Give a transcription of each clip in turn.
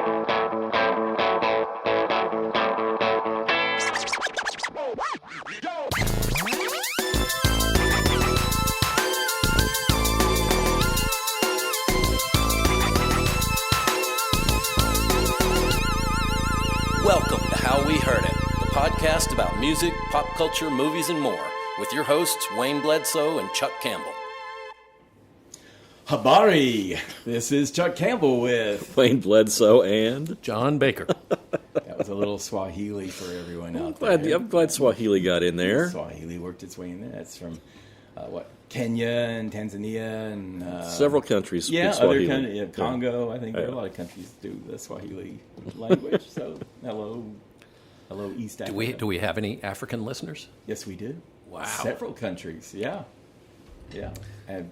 Welcome to How We Heard It, the podcast about music, pop culture, movies, and more, with your hosts Wayne Bledsoe and Chuck Campbell. Habari! This is Chuck Campbell with Wayne Bledsoe and John Baker. That was a little Swahili for everyone out there. I'm glad Swahili got in there. Swahili worked its way in there. That's from Kenya and Tanzania and Several countries speak other Swahili. countries, Congo. I think there are a lot of countries do the Swahili language. So hello, East Africa. Do we have any African listeners? Yes, we do. Wow, several countries. Yeah. And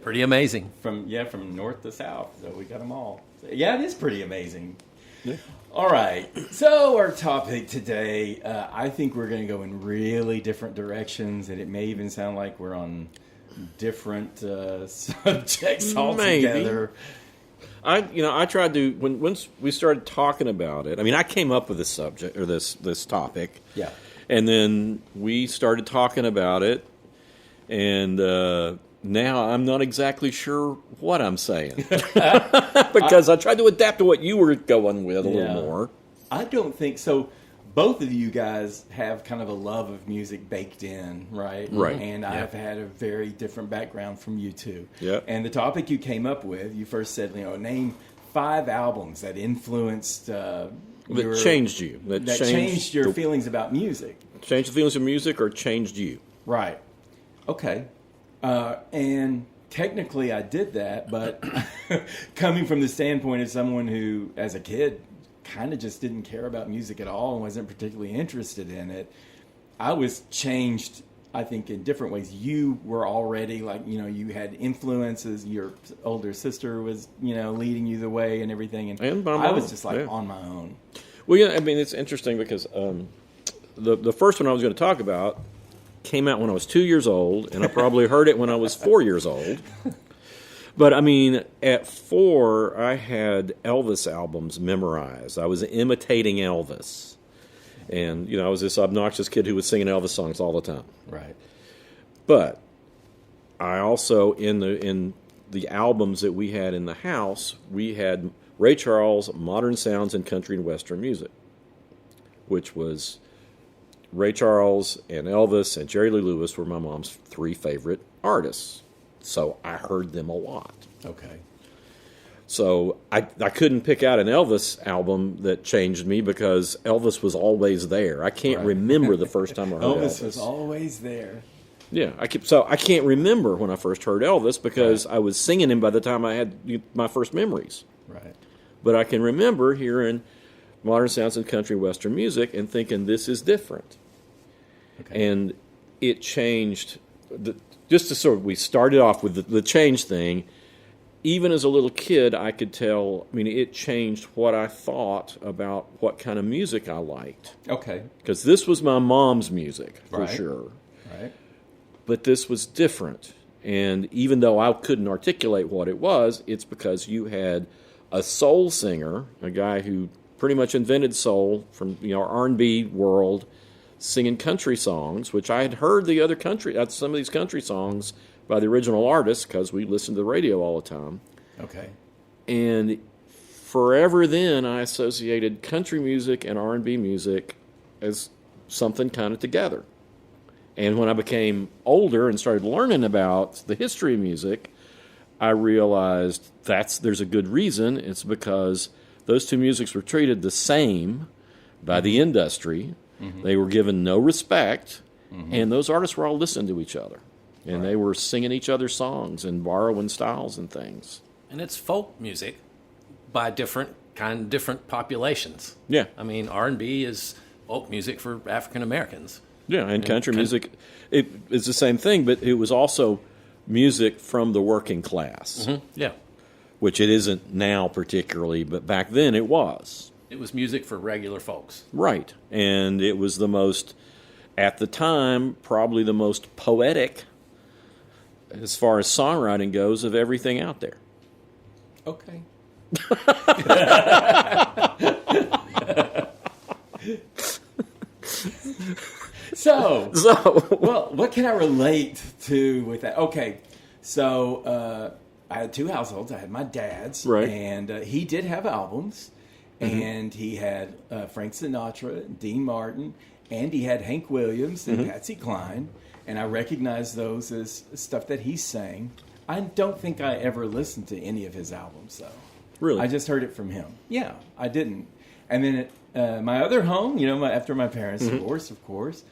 pretty amazing. From north to south. So we got them all. So, yeah, it is pretty amazing. Yeah. All right, so our topic today, I think we're going to go in really different directions, and it may even sound like we're on different subjects altogether. Maybe. I tried to once we started talking about it. I mean, I came up with this subject or this topic. Yeah. And then we started talking about it, and now I'm not exactly sure what I'm saying because I tried to adapt to what you were going with a little more. I don't think so. Both of you guys have kind of a love of music baked in, right? Right. And I've had a very different background from you two. Yeah. And the topic you came up with, you first said, name 5 albums that influenced changed you. That changed your feelings about music. Changed the feelings of music or changed you? Right. Okay. And technically I did that, but coming from the standpoint of someone who, as a kid, kind of just didn't care about music at all and wasn't particularly interested in it, I was changed, I think, in different ways. You were already you had influences. Your older sister was, leading you the way and everything. And my mom, I was just on my own. Well, yeah, I mean, it's interesting because the first one I was going to talk about came out when I was 2 years old, and I probably heard it when I was 4 years old. But, I mean, at 4, I had Elvis albums memorized. I was imitating Elvis. And, I was this obnoxious kid who was singing Elvis songs all the time. Right. But I also, in the albums that we had in the house, we had Ray Charles, Modern Sounds, and Country and Western Music, which was Ray Charles and Elvis and Jerry Lee Lewis were my mom's 3 favorite artists. So I heard them a lot. Okay. So I couldn't pick out an Elvis album that changed me because Elvis was always there. I can't remember the first time I heard Elvis. Elvis was always there. Yeah, I can't remember when I first heard Elvis because I was singing him by the time I had my first memories. Right. But I can remember hearing Modern Sounds and Country Western Music and thinking this is different. Okay. And it changed. Just to sort of, we started off with the change thing. Even as a little kid, I could tell, it changed what I thought about what kind of music I liked. Okay. Because this was my mom's music, for sure. Right. But this was different. And even though I couldn't articulate what it was, it's because you had a soul singer, a guy who pretty much invented soul from our R&B world, singing country songs, which I had heard some of these country songs by the original artists because we listened to the radio all the time. Okay. And forever then, I associated country music and R&B music as something kind of together. And when I became older and started learning about the history of music, I realized there's a good reason. It's because those two musics were treated the same by the industry. Mm-hmm. They were given no respect, and those artists were all listening to each other. And they were singing each other's songs and borrowing styles and things. And it's folk music by different populations. Yeah. R&B is folk music for African Americans. Yeah, and country music is the same thing, but it was also music from the working class. Mm-hmm. Yeah. Which it isn't now particularly, but back then it was. It was music for regular folks. Right. And it was the most, at the time, probably the most poetic, as far as songwriting goes, of everything out there. Okay. Well, what can I relate to with that? Okay, so I had two households. I had my dad's, Right. and he did have albums, and he had Frank Sinatra, Dean Martin, and he had Hank Williams and Patsy Cline, and I recognized those as stuff that he sang. I don't think I ever listened to any of his albums, though. Really? I just heard it from him. Yeah, I didn't. And then at my other home, after my parents' divorce, of course,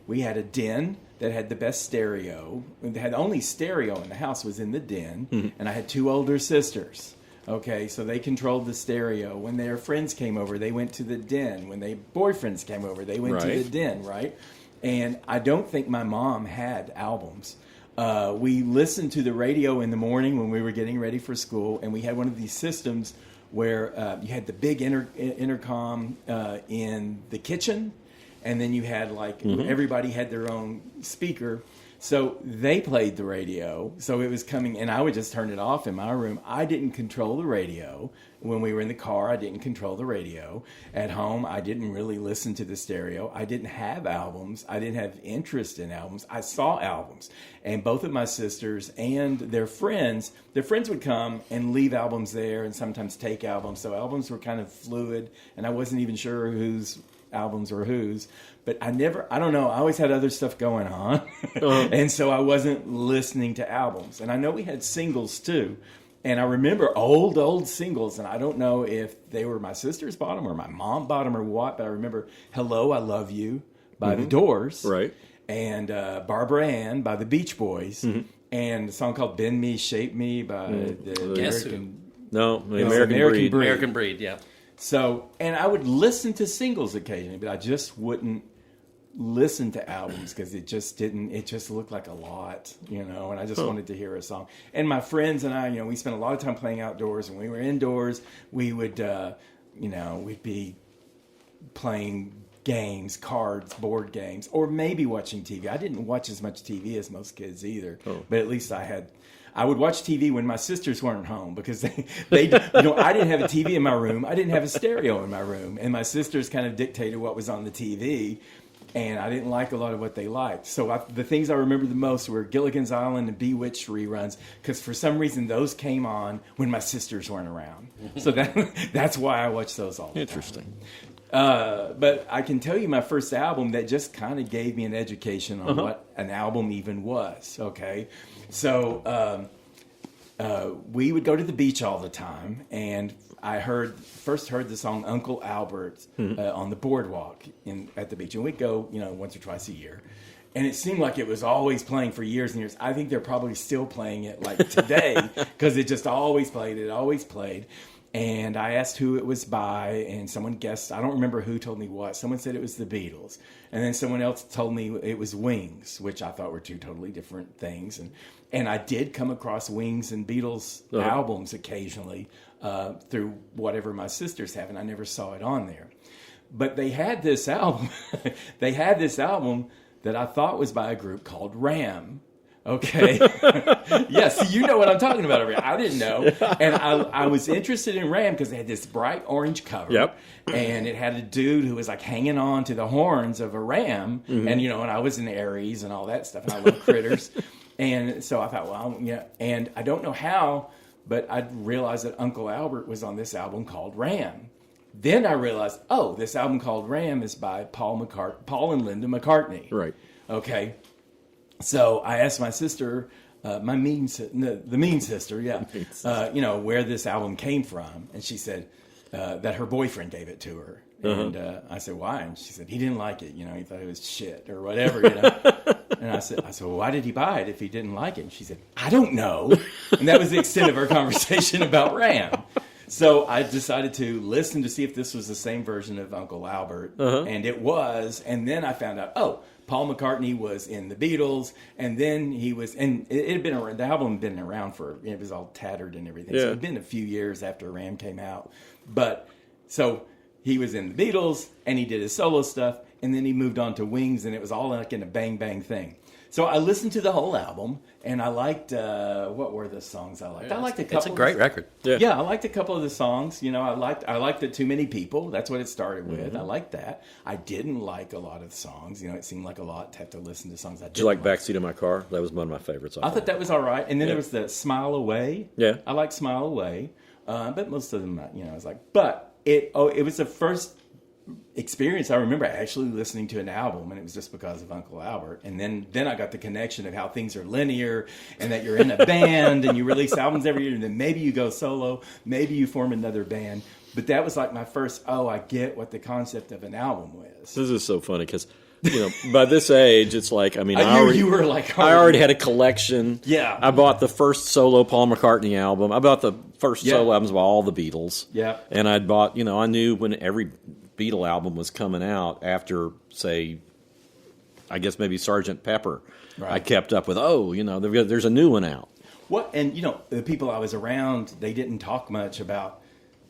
we had a den that had the best stereo. The only stereo in the house was in the den, and I had two older sisters. Okay, so they controlled the stereo. When their friends came over, they went to the den. When their boyfriends came over, they went to the den, right? And I don't think my mom had albums. We listened to the radio in the morning when we were getting ready for school, and we had one of these systems where you had the big intercom in the kitchen, and then you had everybody had their own speaker. So they played the radio, so it was coming, and I would just turn it off in my room. I didn't control the radio. When we were in the car, I didn't control the radio. At home, I didn't really listen to the stereo. I didn't have albums. I didn't have interest in albums. I saw albums. And both of my sisters and their friends would come and leave albums there and sometimes take albums. So albums were kind of fluid, and I wasn't even sure whose albums were whose. But I don't know, I always had other stuff going on. And so I wasn't listening to albums. And I know we had singles too. And I remember old singles, and I don't know if they were my sister's bought them or my mom bought them or what, but I remember Hello, I Love You by The Doors. Right. And Barbara Ann by the Beach Boys. And a song called Bend Me, Shape Me by the Guess American... No, the American Breed. American Breed, yeah. So, and I would listen to singles occasionally, but I just wouldn't listen to albums because it just looked like a lot, and I just wanted to hear a song. And my friends and I, we spent a lot of time playing outdoors. When we were indoors, we would, we'd be playing games, cards, board games, or maybe watching TV. I didn't watch as much TV as most kids either, but at least I would watch TV when my sisters weren't home because they I didn't have a TV in my room. I didn't have a stereo in my room. And my sisters kind of dictated what was on the TV. And I didn't like a lot of what they liked. So the things I remember the most were Gilligan's Island and Bewitched reruns because for some reason those came on when my sisters weren't around. So that's why I watched those all the time. Interesting. But I can tell you my first album that just kind of gave me an education on what an album even was, okay? So we would go to the beach all the time, and I first heard the song Uncle Albert on the boardwalk at the beach. And we'd go, once or twice a year. And it seemed like it was always playing for years and years. I think they're probably still playing it like today because it just always played. And I asked who it was by, and someone guessed. I don't remember who told me what. Someone said it was the Beatles. And then someone else told me it was Wings, which I thought were two totally different things. And I did come across Wings and Beatles albums occasionally through whatever my sisters have, and I never saw it on there. But they had this album. That I thought was by a group called Ram. Okay. Yes, you know what I'm talking about over here. I didn't know. And I was interested in Ram because they had this bright orange cover. Yep. And it had a dude who was like hanging on to the horns of a ram. And, and I was an Aries and all that stuff. And I love critters. And so I thought, well, yeah. And I don't know how, but I realized that Uncle Albert was on this album called Ram. Then I realized, this album called Ram is by Paul and Linda McCartney. Right. Okay. So I asked my sister, the mean sister, where this album came from. And she said that her boyfriend gave it to her. And I said, why? And she said, he didn't like it. He thought it was shit or whatever, And I said, well, why did he buy it if he didn't like it? And she said, I don't know. And that was the extent of our conversation about Ram. So I decided to listen to see if this was the same version of Uncle Albert. And it was. And then I found out, Paul McCartney was in the Beatles, and then he was, and it had been around, the album had been around for, it was all tattered and everything. So it had been a few years after Ram came out. But, so he was in the Beatles, and he did his solo stuff, and then he moved on to Wings, and it was all like in a bang bang thing. So I listened to the whole album, and I liked, what were the songs I liked? I liked a couple. It's a great record. Yeah, I liked a couple of the songs. I liked the Too Many People. That's what it started with. Mm-hmm. I liked that. I didn't like a lot of the songs. It seemed like a lot to have to listen to songs I didn't Did you like Backseat of My Car? That was one of my favorites. I thought that was all right. And then there was the Smile Away. Yeah. I like Smile Away. But most of them, I was like, but it was the first experience I remember actually listening to an album, and it was just because of Uncle Albert. And then I got the connection of how things are linear, and that you're in a band and you release albums every year, and then maybe you go solo, maybe you form another band. But that was like my first, I get what the concept of an album was. This is so funny because, by this age, it's like, I knew you were like, I already had a collection. Yeah. I bought the first solo Paul McCartney album. I bought the first solo albums by all the Beatles. Yeah. And I'd bought, I knew when every Beatle album was coming out after, say, I guess maybe Sgt. Pepper. Right. I kept up with, there's a new one out. And the people I was around, they didn't talk much about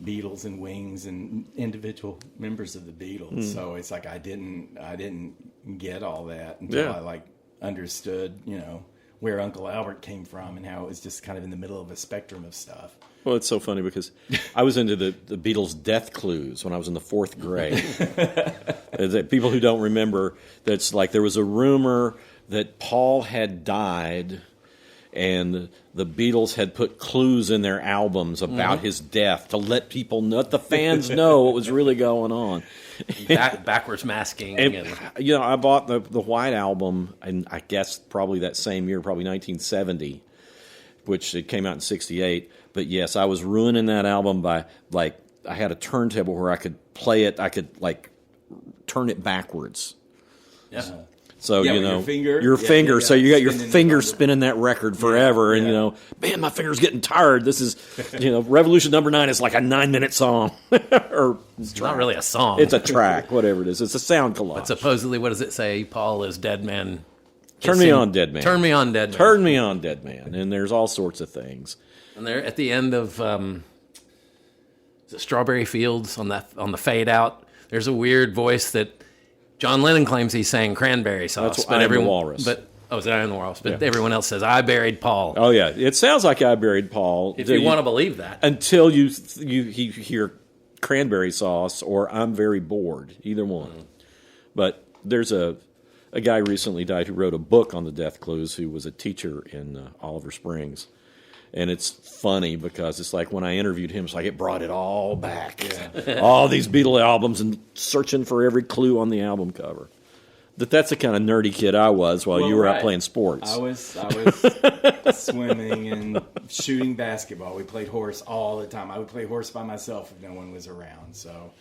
Beatles and Wings and individual members of the Beatles. So it's like I didn't get all that until I understood, where Uncle Albert came from and how it was just kind of in the middle of a spectrum of stuff. Well, it's so funny because I was into the Beatles' Death Clues when I was in the 4th grade. People who don't remember, that's like there was a rumor that Paul had died and the Beatles had put clues in their albums about his death to let people know, let the fans know what was really going on. Backwards masking. And, I bought the White Album, and I guess probably that same year, probably 1970, which it came out in 68. But yes, I was ruining that album by, I had a turntable where I could play it, I could, turn it backwards. Yeah. So, your finger. So you got your finger the spinning that record forever. And, man, my finger's getting tired. This is, Revolution Number 9 is like a 9-minute song. Or it's not really a song. It's a track, whatever it is. It's a sound collage. But supposedly, what does it say? Paul is dead man. Turn me on, dead man. Turn me on, dead man. Turn me on, dead man. And there's all sorts of things. And they're at the end of Strawberry Fields on the fade out. There's a weird voice that John Lennon claims he sang Cranberry Sauce. That's I Am the Walrus. But is it I Am the Walrus? But everyone else says I buried Paul. Oh yeah, it sounds like I buried Paul. If you want to believe that, until you hear Cranberry Sauce or I'm very bored. Either one. But there's a guy recently died who wrote a book on the Death Clues, who was a teacher in Oliver Springs. And it's funny because it's like when I interviewed him, it's like it brought it all back. Yeah. All these Beatle albums and searching for every clue on the album cover. That's the kind of nerdy kid I was while you were out playing sports. I was swimming and shooting basketball. We played horse all the time. I would play horse by myself if no one was around. So,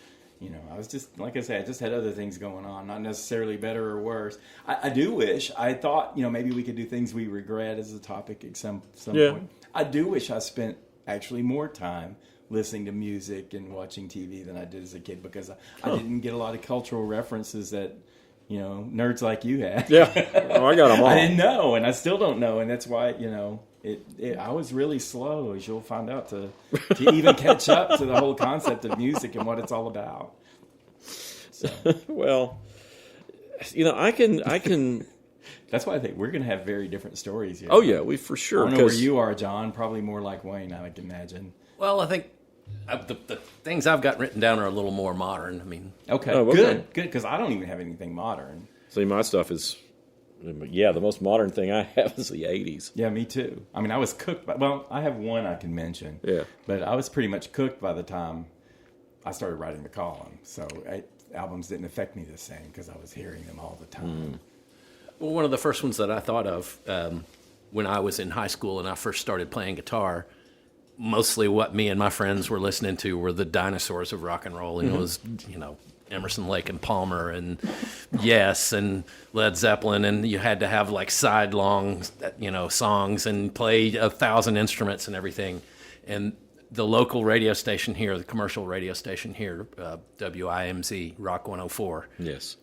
I was just, like I said, I just had other things going on, not necessarily better or worse. I do wish, I thought, maybe we could do things we regret as a topic at some point. I do wish I spent actually more time listening to music and watching TV than I did as a kid, because I didn't get a lot of cultural references that, nerds like you had. Yeah, I got them all. I didn't know, and I still don't know, and that's why, I was really slow, as you'll find out, to even catch up to the whole concept of music and what it's all about. So. Well, I can. That's why I think we're going to have very different stories here. Oh yeah, we for sure. I don't know where you are, John. Probably more like Wayne, I can imagine. Well, I think the things I've got written down are a little more modern. I mean, okay, good, because I don't even have anything modern. See, my stuff is, the most modern thing I have is the '80s. Yeah, me too. I mean, I was cooked by. I have one I can mention. Yeah, but I was pretty much cooked by the time I started writing the column. So albums didn't affect me the same because I was hearing them all the time. Well, one of the first ones that I thought of when I was in high school and I first started playing guitar, mostly what me and my friends were listening to were the dinosaurs of rock and roll. It was, Emerson, Lake and Palmer and Yes and Led Zeppelin, and you had to have like sidelong, songs and play 1,000 instruments and everything. And the local radio station here, the commercial radio station here, WIMZ, Rock 104. Yes.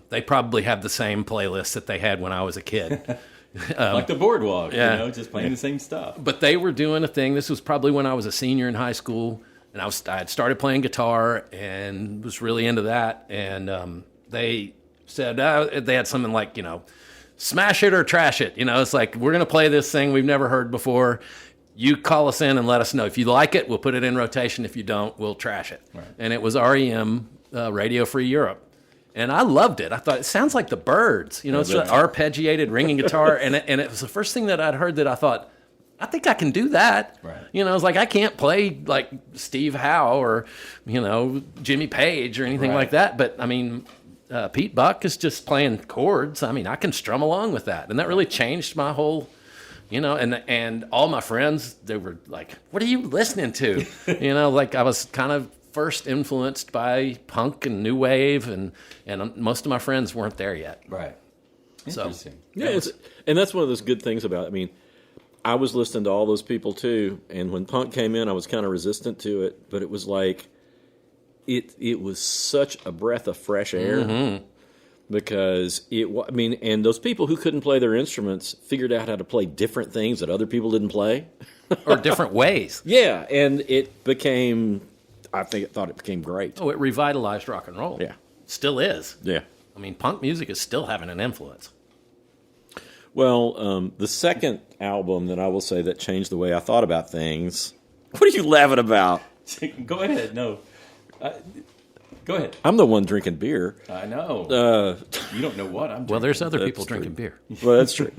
They probably have the same playlist that they had when I was a kid. Like the Boardwalk, just playing the same stuff. But they were doing a thing. This was probably when I was a senior in high school, and I had started playing guitar and was really into that. And they said they had something like, smash it or trash it. You know, it's like, we're going to play this thing we've never heard before. You call us in and let us know. If you like it, we'll put it in rotation. If you don't, we'll trash it. Right. And it was REM, Radio Free Europe. And I loved it. I thought, it sounds like the Byrds. You know, it's an arpeggiated ringing guitar. And it was the first thing that I'd heard that I thought, I think I can do that. Right. You know, it's like, I can't play like Steve Howe or, you know, Jimmy Page or anything like that. But, I mean, Pete Buck is just playing chords. I mean, I can strum along with that. And that really changed my whole, you know, and all my friends, they were like, what are you listening to? You know, like I was kind of first influenced by punk and new wave, and most of my friends weren't there yet. Right. Interesting. So, yeah, and that's one of those good things about it. I mean, I was listening to all those people too, and when punk came in, I was kind of resistant to it, but it was like, it was such a breath of fresh air, because and those people who couldn't play their instruments figured out how to play different things that other people didn't play. Or different ways. Yeah, and it became, I thought it became great. Oh, it revitalized rock and roll. Yeah. Still is. Yeah. I mean, punk music is still having an influence. Well, the second album that I will say that changed the way I thought about things. What are you laughing about? Go ahead. No. Go ahead. I'm the one drinking beer. I know. You don't know what I'm drinking. Well, there's other people drinking beer. Well, that's true.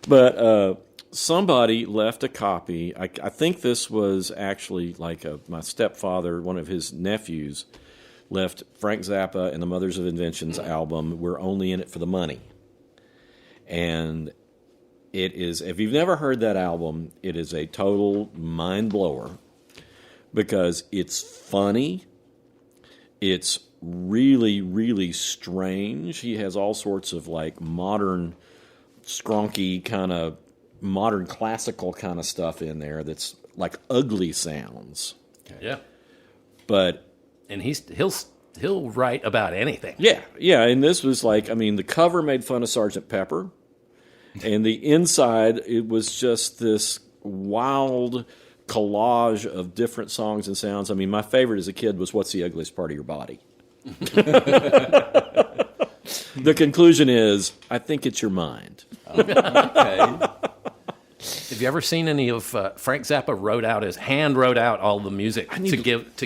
But somebody left a copy. I think this was actually like my stepfather, one of his nephews, left Frank Zappa and the Mothers of Invention's album, We're Only in It for the Money. And it is, if you've never heard that album, it is a total mind blower because it's funny. It's really, really strange. He has all sorts of like modern, skronky kind of modern classical kind of stuff in there that's like ugly sounds. Okay. Yeah. And he'll write about anything. Yeah, and this was like, I mean, the cover made fun of Sgt. Pepper, and the inside, it was just this wild collage of different songs and sounds. I mean, my favorite as a kid was What's the Ugliest Part of Your Body? The conclusion is, I think it's your mind. Okay. Have you ever seen any of Frank Zappa hand wrote out all the music to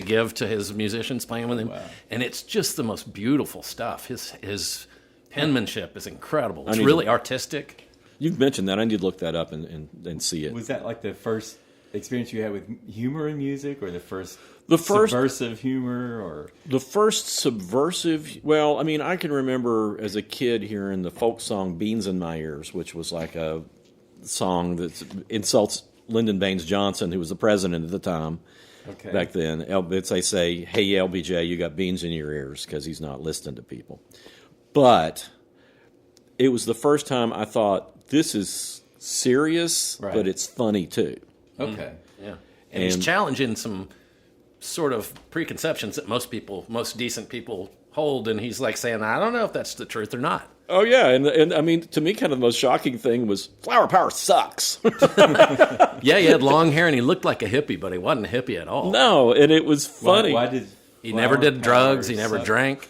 give to his musicians playing with him? Wow. And it's just the most beautiful stuff. His penmanship is incredible. It's really artistic. You've mentioned that. I need to look that up and see it. Was that like the first experience you had with humor in music, or the first subversive humor, or the first subversive? Well, I mean, I can remember as a kid hearing the folk song "Beans in My Ears," which was like a song that insults Lyndon Baines Johnson, who was the president at the time. Okay. Back then, they say, "Hey, LBJ, you got beans in your ears," because he's not listening to people. But it was the first time I thought, this is serious, but it's funny too. Okay. Yeah. And he's challenging some sort of preconceptions that most decent people hold, and he's like saying, I don't know if that's the truth or not. Oh, yeah, and I mean, to me, kind of the most shocking thing was flower power sucks. Yeah, he had long hair, and he looked like a hippie, but he wasn't a hippie at all. No, and it was funny. Why did he never did drugs, he never drank.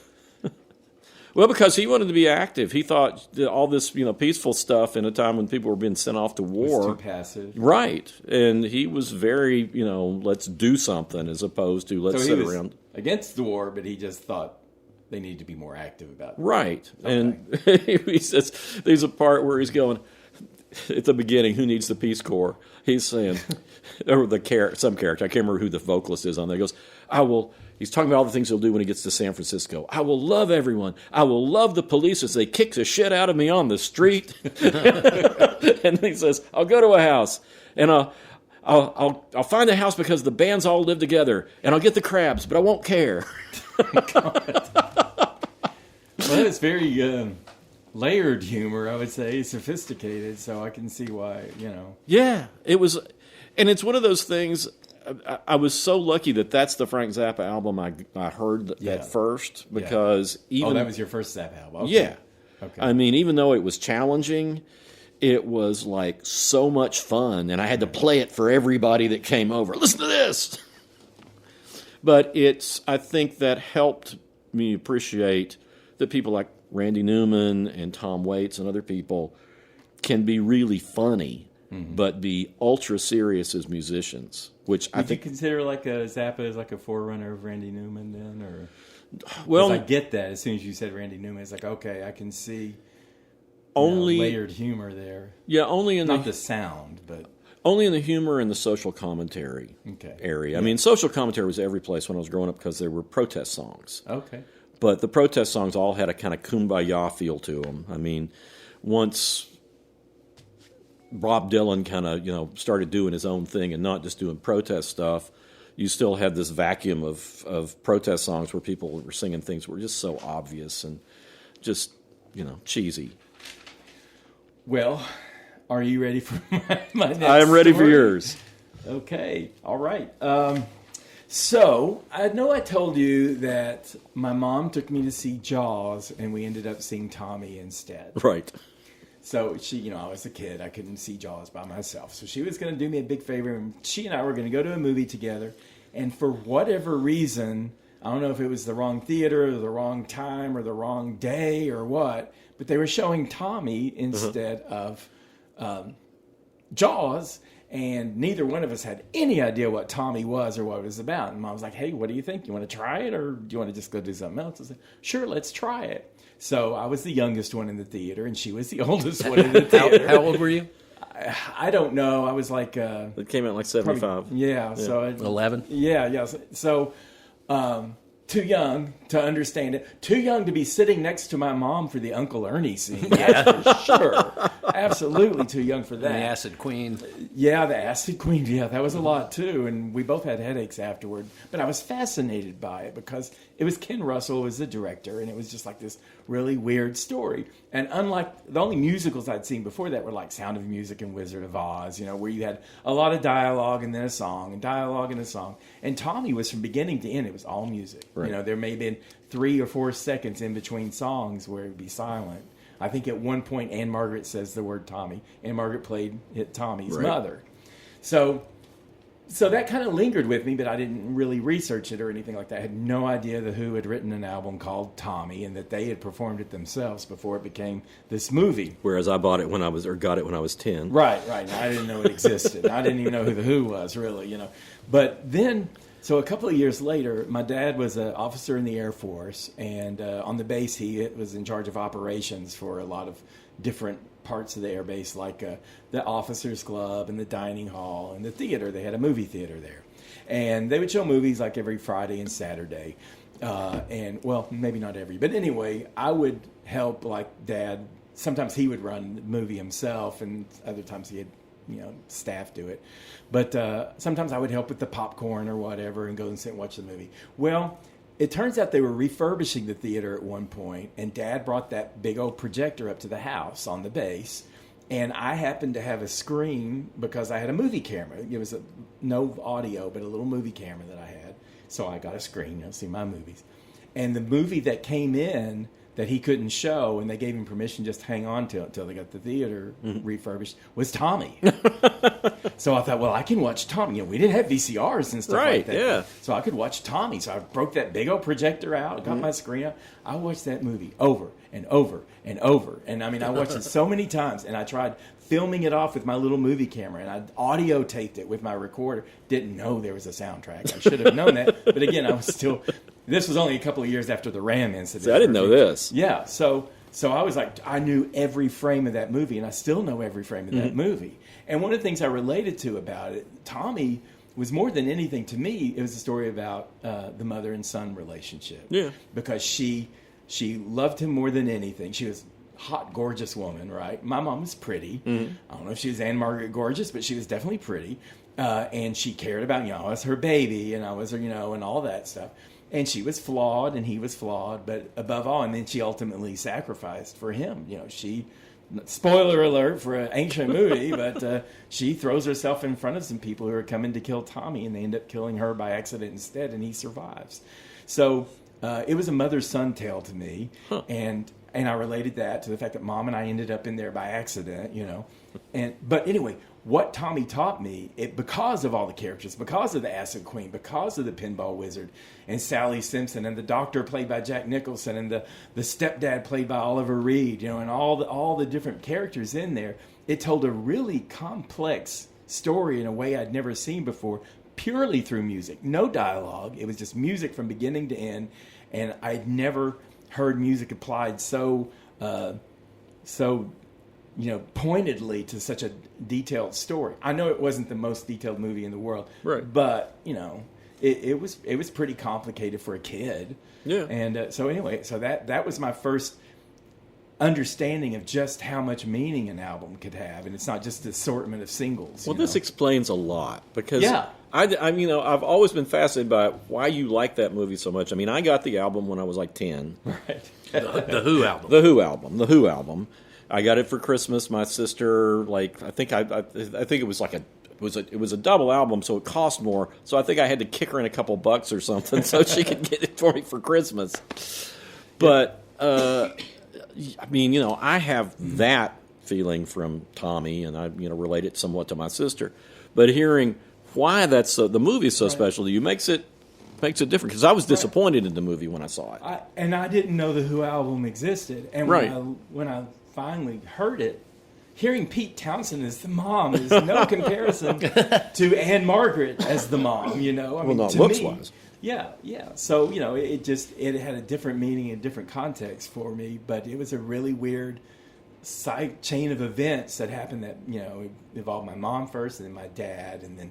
Well, because he wanted to be active. He thought that all this, peaceful stuff in a time when people were being sent off to war. Was too passive. Right. And he was very, let's do something as opposed to let's sit around. Against the war, but he just thought they needed to be more active about it. Right. Okay. And he says, there's a part where he's going, at the beginning, who needs the Peace Corps? He's saying, or some character, I can't remember who the vocalist is on there, he goes, he's talking about all the things he'll do when he gets to San Francisco. I will love everyone. I will love the police as they kick the shit out of me on the street. And he says, I'll go to a house, and I'll find a house because the bands all live together, and I'll get the crabs, but I won't care. Well, it's very layered humor, I would say, sophisticated, so I can see why, Yeah, it was, and it's one of those things. I was so lucky that that's the Frank Zappa album I heard at first, because even... Oh, that was your first Zappa album? Okay. Yeah. Okay. I mean, even though it was challenging, it was like so much fun, and I had to play it for everybody that came over. Listen to this! But I think that helped me appreciate that people like Randy Newman and Tom Waits and other people can be really funny, but be ultra serious as musicians. Which I think you consider like a Zappa as like a forerunner of Randy Newman then, or well, I get that as soon as you said Randy Newman, it's like okay, I can see only layered humor there. Yeah, only in not the sound, but only in the humor and the social commentary area. Yeah. I mean, social commentary was every place when I was growing up because there were protest songs. Okay. But the protest songs all had a kind of kumbaya feel to them. I mean, once Bob Dylan kind of, started doing his own thing and not just doing protest stuff, you still had this vacuum of protest songs where people were singing things that were just so obvious and just, cheesy. Well, are you ready for my next I am ready story? for yours. Okay. All right. So, I know I told you that my mom took me to see Jaws, and we ended up seeing Tommy instead. Right. So, she, I was a kid. I couldn't see Jaws by myself. So, she was going to do me a big favor, and she and I were going to go to a movie together. And for whatever reason, I don't know if it was the wrong theater or the wrong time or the wrong day or what, but they were showing Tommy instead of Jaws. And neither one of us had any idea what Tommy was or what it was about. And Mom was like, hey, what do you think? You want to try it or do you want to just go do something else? I said, sure, let's try it. So I was the youngest one in the theater and she was the oldest one in the theater. How old were you? I don't know. I was like... it came out like 75. Yeah. So 11? Yeah. So too young to understand it. Too young to be sitting next to my mom for the Uncle Ernie scene. That's for sure. Absolutely too young for that. And the Acid Queen. Yeah, the Acid Queen. Yeah, that was a lot too. And we both had headaches afterward. But I was fascinated by it because it was Ken Russell as the director. And it was just like this really weird story. And unlike the only musicals I'd seen before that were like Sound of Music and Wizard of Oz, where you had a lot of dialogue and then a song and dialogue and a song. And Tommy was from beginning to end. It was all music. Right. There may have been 3 or 4 seconds in between songs where it would be silent. I think at one point Anne Margaret says the word Tommy. Anne Margaret played Tommy's mother. So that kind of lingered with me, but I didn't really research it or anything like that. I had no idea The Who had written an album called Tommy and that they had performed it themselves before it became this movie. Whereas I got it when I was 10. Right. I didn't know it existed. I didn't even know who The Who was, really, But then... So a couple of years later, my dad was an officer in the Air Force, and on the base he was in charge of operations for a lot of different parts of the air base, like the officers' club and the dining hall and the theater. They had a movie theater there. And they would show movies like every Friday and Saturday. And, well, maybe not every. But anyway, I would help, like, Dad. Sometimes he would run the movie himself, and other times he had staff do it. But sometimes I would help with the popcorn or whatever and go and sit and watch the movie. Well, it turns out they were refurbishing the theater at one point, and Dad brought that big old projector up to the house on the base, and I happened to have a screen because I had a movie camera. It was no audio, but a little movie camera that I had. So I got a screen to see my movies. And the movie that came in that he couldn't show, and they gave him permission just to hang on to it until they got the theater refurbished, was Tommy. So I thought, well, I can watch Tommy. We didn't have VCRs and stuff like that. Yeah. So I could watch Tommy. So I broke that big old projector out, got my screen out. I watched that movie over and over and over. And I mean, I watched it so many times, and I tried filming it off with my little movie camera, and I audio taped it with my recorder. Didn't know there was a soundtrack. I should have known that. But again, I was still... This was only a couple of years after the Ram incident. See, I didn't know this. Yeah, so I was like, I knew every frame of that movie, and I still know every frame of that movie. And one of the things I related to about it, Tommy was more than anything to me, it was a story about the mother and son relationship. Yeah. Because she loved him more than anything. She was a hot, gorgeous woman, right? My mom was pretty. I don't know if she was Anne Margaret gorgeous, but she was definitely pretty. And she cared about, I was her baby, and I was her, and all that stuff. And she was flawed, and he was flawed, but above all, and then she ultimately sacrificed for him. She, spoiler alert for an ancient movie, but she throws herself in front of some people who are coming to kill Tommy, and they end up killing her by accident instead, and he survives. So it was a mother-son tale to me, and I related that to the fact that Mom and I ended up in there by accident, But anyway, what Tommy taught me, because of all the characters, because of the Acid Queen, because of the Pinball Wizard, and Sally Simpson, and the Doctor played by Jack Nicholson, and the stepdad played by Oliver Reed, and all the different characters in there. It told a really complex story in a way I'd never seen before, purely through music. No dialogue. It was just music from beginning to end, and I'd never heard music applied so pointedly to such a detailed story. I know it wasn't the most detailed movie in the world, right? But it was pretty complicated for a kid. Yeah. And so that was my first understanding of just how much meaning an album could have, and it's not just an assortment of singles. Well, this explains a lot, because yeah. I've always been fascinated by why you like that movie so much. I mean, I got the album when I was like 10. Right. The Who album. The Who album. I got it for Christmas. My sister, I think it was like it was a double album, so it cost more. So I think I had to kick her in a couple bucks or something so she could get it for me for Christmas. But I have that feeling from Tommy, and I relate it somewhat to my sister. But hearing why the movie is so special to you makes it different, because I was disappointed in the movie when I saw it. I didn't know the Who album existed, and when I finally heard it, hearing Pete Townsend as the mom is no comparison to Anne Margaret as the mom. Not looks wise. Yeah. So it had a different meaning and different context for me, but it was a really weird side chain of events that happened that it involved my mom first, and then my dad, and then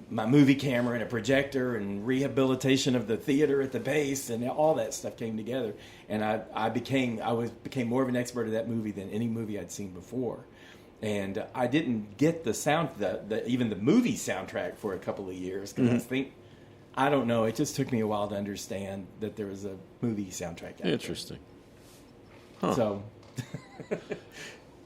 my movie camera and a projector and rehabilitation of the theater at the base, and all that stuff came together. And I became more of an expert of that movie than any movie I'd seen before. And I didn't get even the movie soundtrack for a couple of years, because I don't know, it just took me a while to understand that there was a movie soundtrack out Interesting. there. Huh. So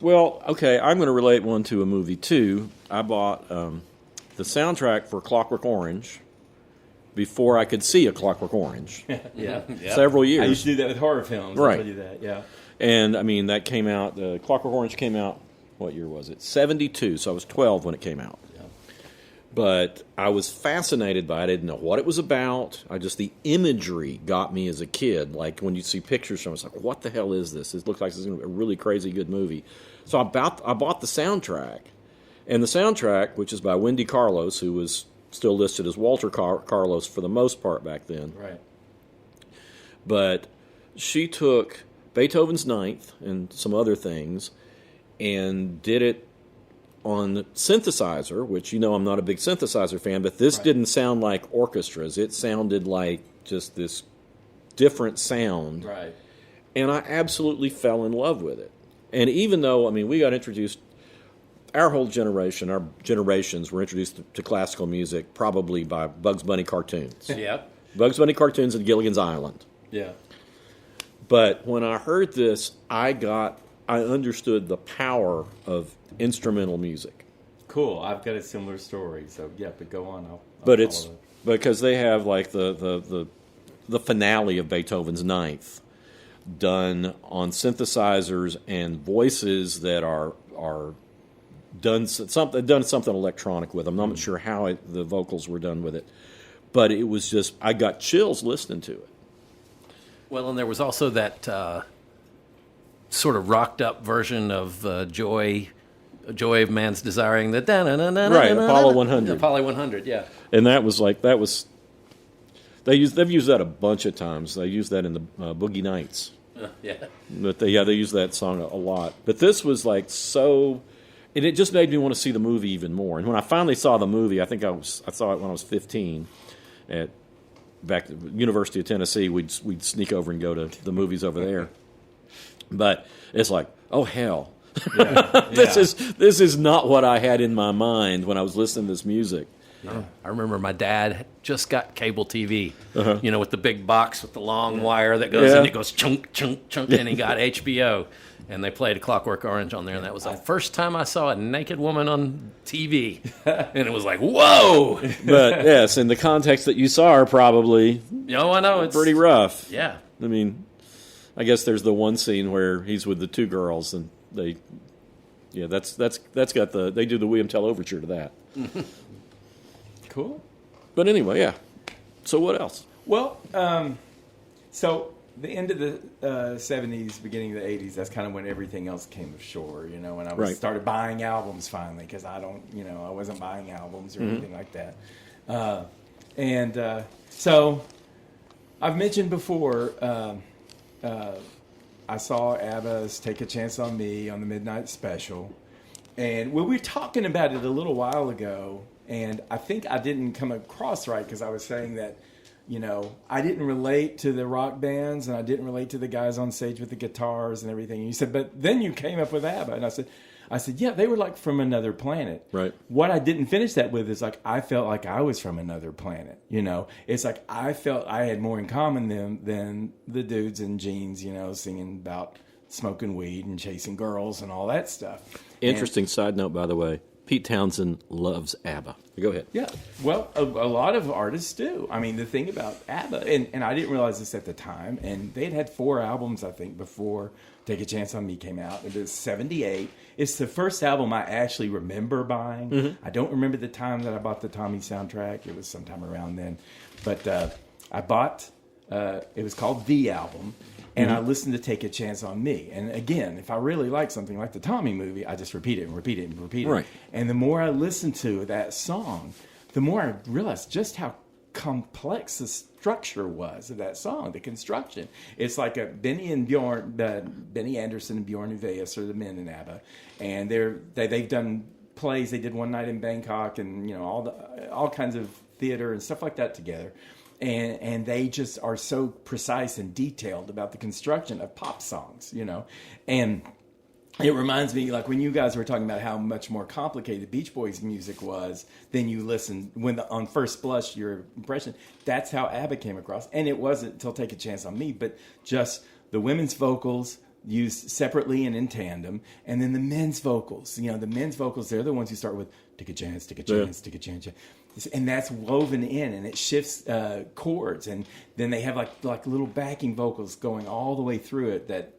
well, okay, I'm going to relate one to a movie too. I bought the soundtrack for Clockwork Orange before I could see A Clockwork Orange. yeah. Several years. I used to do that with horror films. Right. I do that, yeah. And, that came out, Clockwork Orange came out, what year was it? 72, so I was 12 when it came out. Yeah. But I was fascinated by it. I didn't know what it was about. The imagery got me as a kid. Like, when you see pictures from it, it's like, what the hell is this? It looks like it's going to be a really crazy good movie. So I bought the soundtrack. And the soundtrack, which is by Wendy Carlos, who was still listed as Walter Carlos for the most part back then. Right. But she took Beethoven's Ninth and some other things and did it on synthesizer, which, I'm not a big synthesizer fan, but this didn't sound like orchestras. It sounded like just this different sound. Right. And I absolutely fell in love with it. And even though, we got introduced, our whole generation, our generations were introduced to classical music probably by Bugs Bunny cartoons. Yep. Bugs Bunny cartoons and Gilligan's Island. Yeah. But when I heard this, I understood the power of instrumental music. Cool. I've got a similar story. So but go on. I'll but it's follow it. Because they have like the finale of Beethoven's Ninth done on synthesizers and voices that are done something electronic with them. I'm not sure how the vocals were done with it, but it was just, I got chills listening to it. Well, and there was also that sort of rocked up version of Joy of Man's Desiring, the right, Apollo 100. Apollo 100, yeah. And they've used that a bunch of times. They used that in the Boogie Nights. Yeah. But they use that song a lot. But this was like so, and it just made me want to see the movie even more. And when I finally saw the movie, I saw it when I was 15 back at the University of Tennessee. We'd sneak over and go to the movies over there. But it's like, oh hell. Yeah. This is not what I had in my mind when I was listening to this music. Yeah. I remember my dad just got cable TV, with the big box with the long wire that goes in. It goes chunk, chunk, chunk, and he got HBO. And they played Clockwork Orange on there, and that was the first time I saw a naked woman on TV. And it was like, whoa! But yes, in the context that you saw her, probably I know. It's pretty rough. Yeah. I guess there's the one scene where he's with the two girls, and they Yeah, that's got they do the William Tell overture to that. Cool. But anyway, yeah. So what else? Well, so the end of the 70s, beginning of the 80s, that's kind of when everything else came ashore, when I started buying albums finally, because I wasn't buying albums or anything like that. So I've mentioned before, I saw ABBA's Take a Chance on Me on the Midnight Special. And we were talking about it a little while ago, and I think I didn't come across right because I was saying that, I didn't relate to the rock bands and I didn't relate to the guys on stage with the guitars and everything. And you said, but then you came up with ABBA. And I said, yeah, they were like from another planet. Right. What I didn't finish that with is like, I felt like I was from another planet. It's like I felt I had more in common than the dudes in jeans, singing about smoking weed and chasing girls and all that stuff. Interesting side note, by the way. Pete Townsend loves ABBA. Go ahead. Yeah, well, a lot of artists do. I mean, the thing about ABBA, and I didn't realize this at the time, and they'd had 4 albums, I think, before Take a Chance on Me came out. It was 78. It's the first album I actually remember buying. Mm-hmm. I don't remember the time that I bought the Tommy soundtrack. It was sometime around then. But I bought, it was called The Album. And I listened to Take a Chance on Me. And again, if I really like something like the Tommy movie, I just repeat it and repeat it and repeat it. Right. And the more I listened to that song, the more I realized just how complex the structure was of that song, the construction. It's like a Benny Anderson and Bjorn Ulvaeus are the men in ABBA. And they've done plays. They did One Night in Bangkok and all kinds of theater and stuff like that together. And they just are so precise and detailed about the construction of pop songs, And it reminds me, like when you guys were talking about how much more complicated Beach Boys music was than you listened on first blush, your impression. That's how ABBA came across. And it wasn't until Take a Chance on Me, but just the women's vocals used separately and in tandem, and then the men's vocals. The men's vocals, they're the ones who start with take a chance, take a chance, take a chance. And that's woven in, and it shifts chords, and then they have like little backing vocals going all the way through it that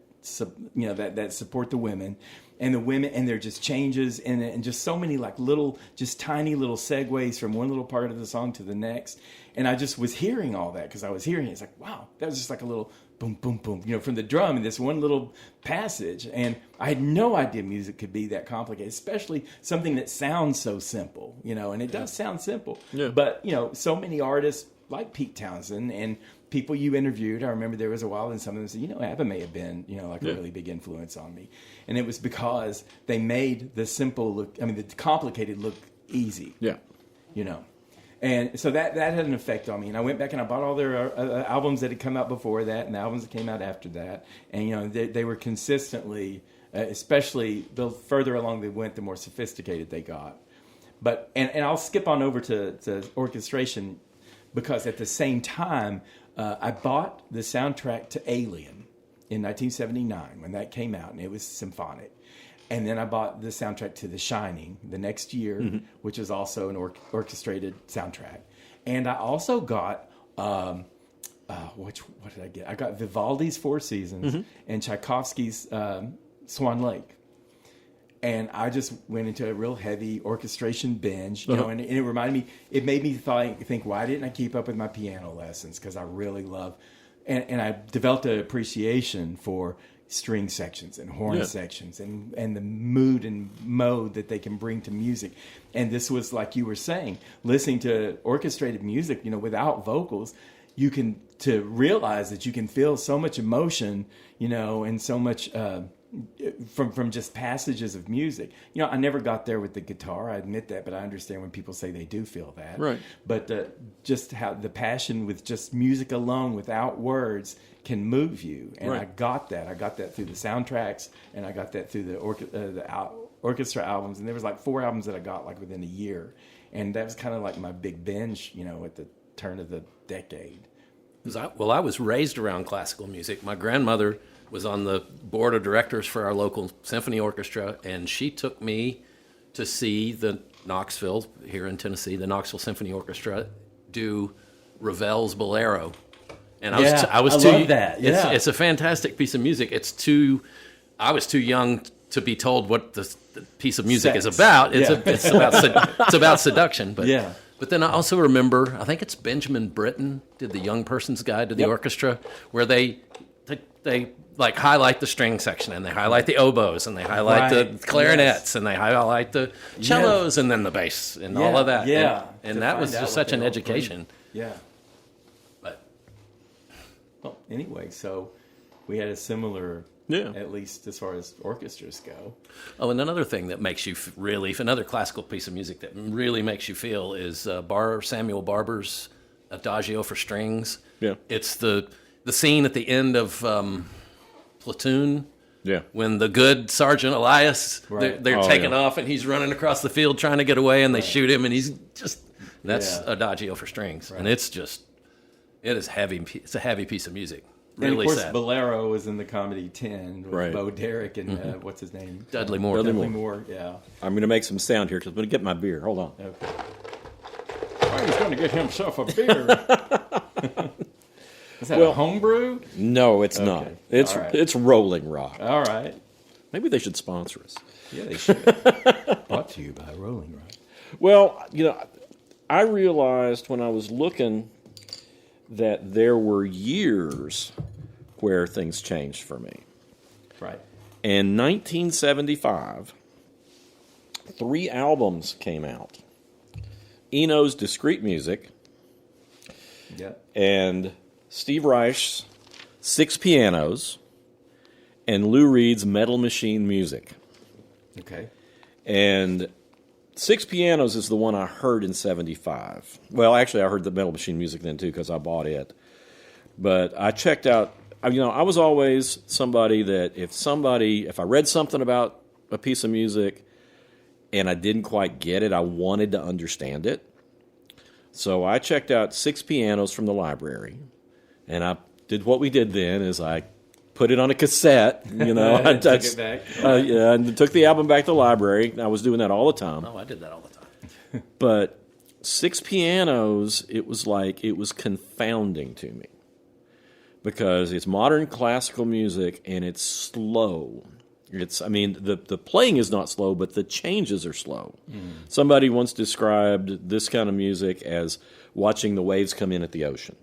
support the women, and they're just changes and just so many like little, just tiny little segues from one little part of the song to the next. And I just was hearing all that because I was hearing it. It's like, wow, that was just like a little boom, boom, boom, from the drum in this one little passage. And I had no idea music could be that complicated, especially something that sounds so simple, and it does sound simple. Yeah. But, so many artists like Pete Townsend and people you interviewed, I remember there was a while and some of them said, ABBA may have been, a really big influence on me. And it was because they made the simple look, the complicated look easy. Yeah. And so that had an effect on me. And I went back and I bought all their albums that had come out before that and the albums that came out after that. And, they were consistently, especially the further along they went, the more sophisticated they got. But and I'll skip on over to orchestration because at the same time, I bought the soundtrack to Alien in 1979 when that came out, and it was symphonic. And then I bought the soundtrack to The Shining the next year, which is also an orchestrated soundtrack. And I also got, what did I get? I got Vivaldi's Four Seasons and Tchaikovsky's Swan Lake. And I just went into a real heavy orchestration binge, and it reminded me, it made me think, why didn't I keep up with my piano lessons? Because I really love, and I developed an appreciation for string sections and horn sections and the mood and mode that they can bring to music. And this was, like you were saying, listening to orchestrated music, without vocals, you can, to realize that you can feel so much emotion, and so much from just passages of music. I never got there with the guitar, I admit that, but I understand when people say they do feel that. Right. But just how the passion with just music alone without words can move you. And I got that. I got that through the soundtracks, and I got that through the orchestra albums. And there was like 4 albums that I got like within a year. And that was kind of like my big binge, at the turn of the decade. I was raised around classical music. My grandmother was on the board of directors for our local symphony orchestra, and she took me to see the Knoxville, here in Tennessee, the Knoxville Symphony Orchestra do Ravel's Bolero. And I was too, love that. Yeah. It's a fantastic piece of music. I was too young to be told what the piece of music is Sex. about. It's Yeah. it's about seduction. But Yeah. But then I also remember, I think it's Benjamin Britten did the Young Person's Guide to the Yep. Orchestra, where they like highlight the string section, and they highlight the oboes, and they highlight Right. the clarinets, Yes. and they highlight the cellos, and then the bass, and all of that. Yeah. And To that find was out just what such they an all education. bring. Yeah. But Well, anyway, so we had a similar, Yeah. at least as far as orchestras go. oh, and another thing that makes you another classical piece of music that really makes you feel is Samuel Barber's Adagio for Strings. Yeah. It's the scene at the end of Platoon. Yeah. When the good Sergeant Elias, Right. they're Oh, taking yeah. off, and he's running across the field trying to get away, and they shoot him, and he's just, that's Yeah. Adagio for Strings. And it's just, it is heavy. It's a heavy piece of music. And Really of course, sad. Bolero was in the comedy 10 with Right. Bo Derek and what's his name? Dudley Moore. Dudley Moore, yeah. I'm going to make some sound here because I'm going to get my beer. Hold on. Okay. Oh, he's going to get himself a beer. Is that a homebrew? No, it's not. Okay. It's All right. it's Rolling Rock. All right. Maybe they should sponsor us. Yeah, they should. Brought to you by Rolling Rock. Well, I realized when I was looking that there were years where things changed for me. Right. In 1975, 3 albums came out. Eno's Discrete Music Yeah. and Steve Reich's 6 Pianos and Lou Reed's Metal Machine Music. Okay. And 6 Pianos is the one I heard in 75. Well, actually, I heard the Metal Machine Music then, too, because I bought it. But I checked out, I was always somebody that if I read something about a piece of music and I didn't quite get it, I wanted to understand it. So I checked out 6 Pianos from the library, and I did what we did then is I put it on a cassette, I Took it back. yeah, and took the album back to the library. I was doing that all the time. Oh, I did that all the time. But 6 Pianos, it was confounding to me because it's modern classical music and it's slow. The playing is not slow, but the changes are slow. Somebody once described this kind of music as watching the waves come in at the ocean,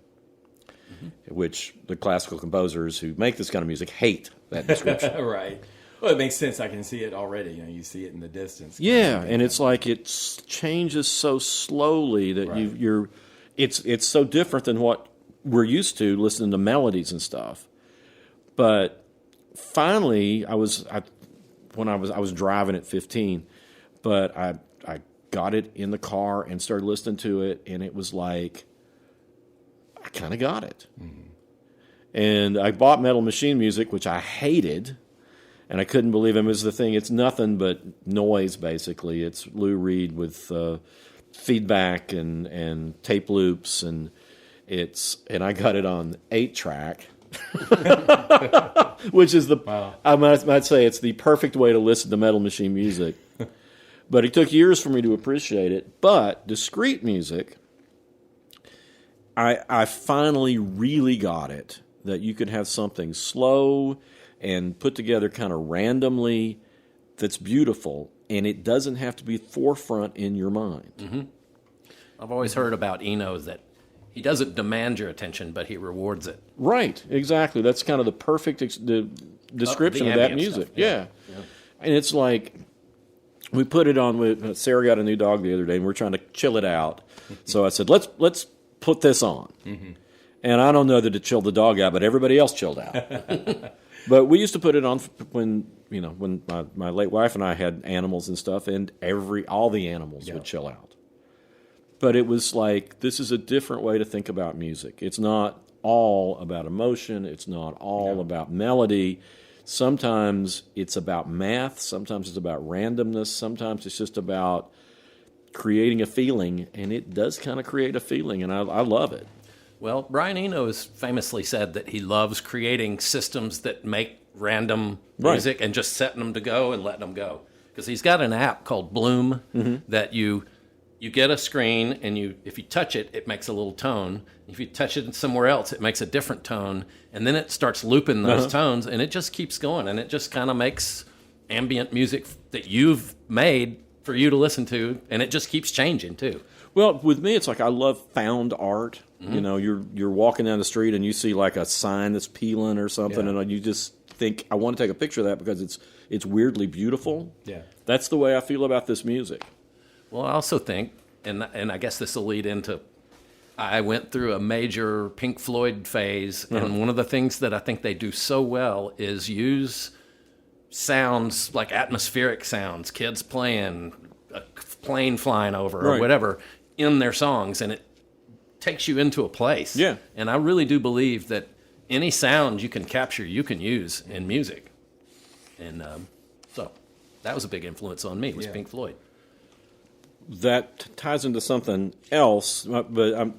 which the classical composers who make this kind of music hate that description. Right. Well, it makes sense. I can see it already. You see it in the distance. Yeah, and it's like it changes so slowly that Right. it's so different than what we're used to listening to melodies and stuff. But finally, I was driving at 15, but I got it in the car and started listening to it, and it was like I kind of got it. And I bought Metal Machine Music, which I hated. And I couldn't believe him. It was the thing. It's nothing but noise, basically. It's Lou Reed with feedback and tape loops, and I got it on 8-track, which is I might say it's the perfect way to listen to Metal Machine music. But it took years for me to appreciate it. But discrete music, I finally really got it, that you could have something slow and put together kind of randomly that's beautiful, and it doesn't have to be forefront in your mind. Mm-hmm. I've always heard about Eno that he doesn't demand your attention, but he rewards it. Right, exactly. That's kind of the perfect description The of that ambient music. stuff, Yeah. And it's like we put it on with Sarah got a new dog the other day, and we're trying to chill it out. So I said, let's put this on. Mm-hmm. And I don't know that it chilled the dog out, but everybody else chilled out. But we used to put it on when my late wife and I had animals and stuff, and all the animals would chill out. But it was like, this is a different way to think about music. It's not all about emotion. It's not all about melody. Sometimes it's about math. Sometimes it's about randomness. Sometimes it's just about creating a feeling, and it does kind of create a feeling, and I love it. Well, Brian Eno has famously said that he loves creating systems that make random music and just setting them to go and letting them go. Because he's got an app called Bloom that you get a screen, and if you touch it, it makes a little tone. If you touch it somewhere else, it makes a different tone. And then it starts looping those tones, and it just keeps going. And it just kind of makes ambient music that you've made for you to listen to, and it just keeps changing too. Well, with me, it's like I love found art. You know, you're walking down the street and you see like a sign that's peeling or something, and you just think, I want to take a picture of that because it's weirdly beautiful. Yeah. That's the way I feel about this music. Well, I also think, and I guess this will lead into, I went through a major Pink Floyd phase, and one of the things that I think they do so well is use sounds like atmospheric sounds, kids playing, a plane flying over, or whatever, in their songs, and it takes you into a place. Yeah. And I really do believe that any sound you can capture, you can use in music. And so that was a big influence on me, was Pink Floyd. That ties into something else, but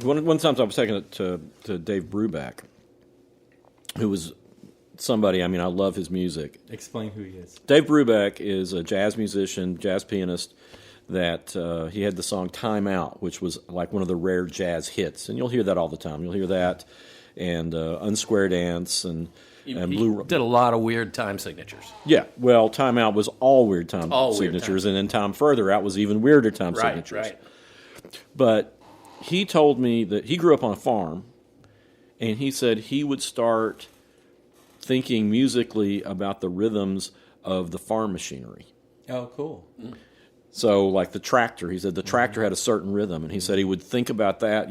one time I was taking it to Dave Brubeck, who was somebody, I mean, I love his music. Explain who he is. Dave Brubeck is a jazz musician, jazz pianist, that he had the song Time Out, which was like one of the rare jazz hits. And you'll hear that all the time. You'll hear that and Unsquare Dance and Blue. Did a lot of weird time signatures. Yeah, well, Time Out was all weird time All weird signatures, time. and then Time Further Out was even weirder time signatures. Right. But he told me that he grew up on a farm, and he said he would start thinking musically about the rhythms of the farm machinery. Oh, cool. So, like the tractor, he said the tractor had a certain rhythm, and he said he would think about that,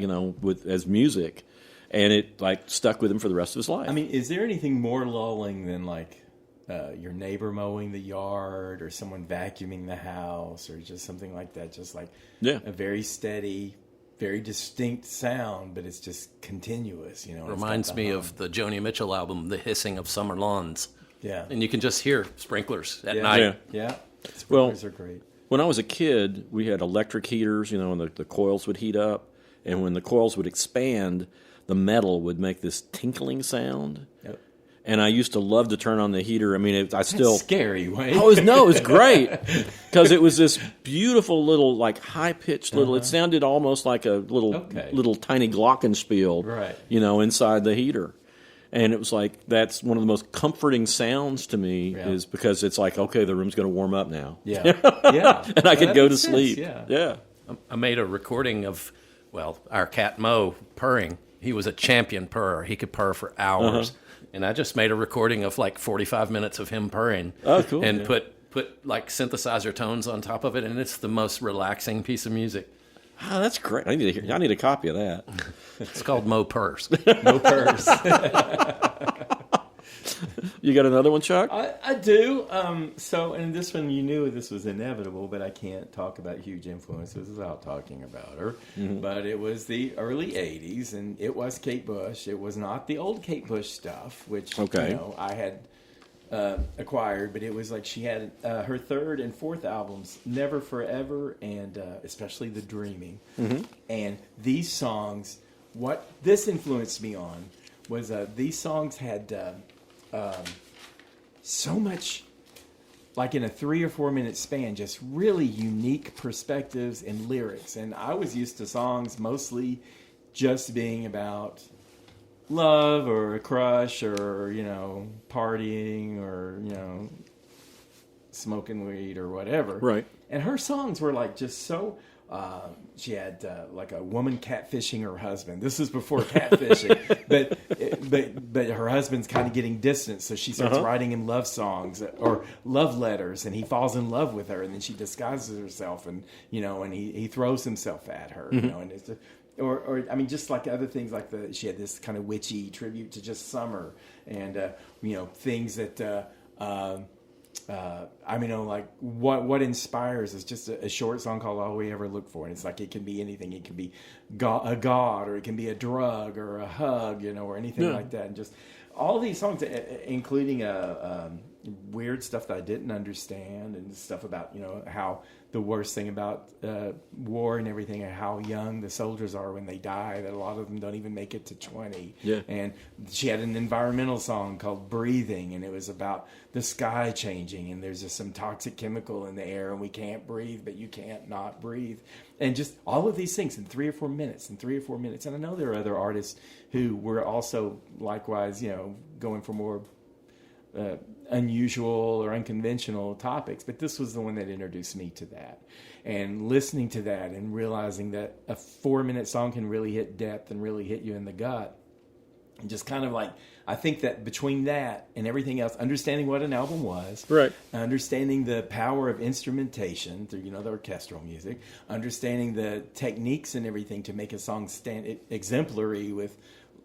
as music, and it like stuck with him for the rest of his life. I mean, is there anything more lulling than like your neighbor mowing the yard, or someone vacuuming the house, or just something like that? Just like a very steady, very distinct sound, but it's just continuous. Reminds me of the Joni Mitchell album, The Hissing of Summer Lawns. Yeah, and you can just hear sprinklers at night. Yeah. Sprinklers are great. When I was a kid, we had electric heaters, and the coils would heat up, and when the coils would expand, the metal would make this tinkling sound. Yep. And I used to love to turn on the heater. I mean, That's scary, Wayne. It was great because it was this beautiful little, like high pitched little. It sounded almost like a little tiny glockenspiel, right? Inside the heater, and it was like that's one of the most comforting sounds to me is because it's like, okay, the room's going to warm up now. Yeah, yeah, and I could go to sleep. Yeah. I made a recording of our cat Mo purring. He was a champion purrer. He could purr for hours. And I just made a recording of like 45 minutes of him purring. Oh, cool. And put like synthesizer tones on top of it, and it's the most relaxing piece of music. Oh, that's great. I need a copy of that. It's called Mo Purrs. No purrs. You got another one, Chuck? I do. And this one, you knew this was inevitable, but I can't talk about huge influences without talking about her. But it was the early 80s, and it was Kate Bush. It was not the old Kate Bush stuff, which I had acquired, but it was like she had her third and fourth albums, Never Forever, and especially The Dreaming. And these songs, what this influenced me on was these songs had so much, like in a 3 or 4 minute span, just really unique perspectives and lyrics. And I was used to songs mostly just being about love or a crush or, partying or, smoking weed or whatever. Right. And her songs were like just so... she had like a woman catfishing her husband. This was before catfishing, but her husband's kind of getting distant, so she starts writing him love songs or love letters, and he falls in love with her, and then she disguises herself, and and he throws himself at her, and it's or I mean, just like other things, like she had this kind of witchy tribute to just summer, and things that. Like what inspires is just a short song called All We Ever Look For. And it's like, it can be anything. It can be a god, or it can be a drug or a hug, or anything like that. And just all these songs, including weird stuff that I didn't understand, and stuff about, how the worst thing about war and everything, and how young the soldiers are when they die, that a lot of them don't even make it to 20. Yeah. And she had an environmental song called Breathing, and it was about the sky changing, and there's just some toxic chemical in the air, and we can't breathe, but you can't not breathe. And just all of these things in 3 or 4 minutes, And I know there are other artists who were also likewise, going for more unusual or unconventional topics, but this was the one that introduced me to that. And listening to that and realizing that a 4-minute song can really hit depth and really hit you in the gut. And just kind of like, I think that between that and everything else, understanding what an album was, Right. understanding the power of instrumentation through, the orchestral music, understanding the techniques and everything to make a song stand exemplary with,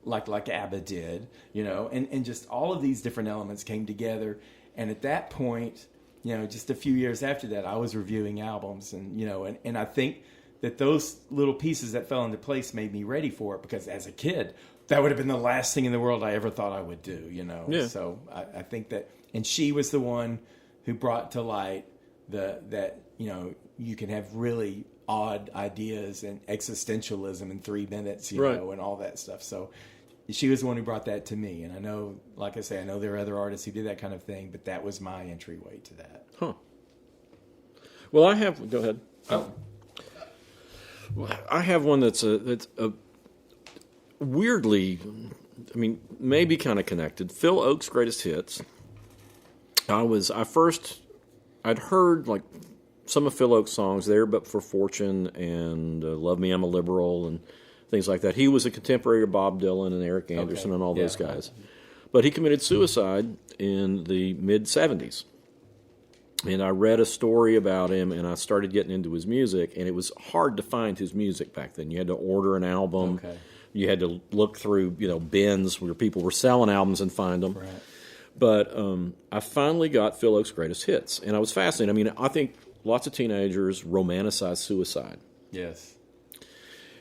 like ABBA did, and just all of these different elements came together. And at that point, just a few years after that, I was reviewing albums, and I think that those little pieces that fell into place made me ready for it, because as a kid, that would have been the last thing in the world I ever thought I would do, Yeah. So I think that, and she was the one who brought to light that you can have really odd ideas and existentialism in 3 minutes, Right. and all that stuff. So she was the one who brought that to me. And I know, like I say, I know there are other artists who did that kind of thing, but that was my entryway to that. Huh. Well, go ahead. Oh. I have one that's a weirdly, maybe kind of connected. Phil Oak's Greatest Hits. I'd heard like some of Phil Oak's songs there, but for Fortune and Love Me, I'm a Liberal and things like that. He was a contemporary of Bob Dylan and Eric Anderson and all those guys. But he committed suicide in the mid-'70s. And I read a story about him, and I started getting into his music, and it was hard to find his music back then. You had to order an album. Okay. You had to look through, bins where people were selling albums and find them. Right. But I finally got Phil Oak's Greatest Hits, and I was fascinated. I think lots of teenagers romanticize suicide. Yes.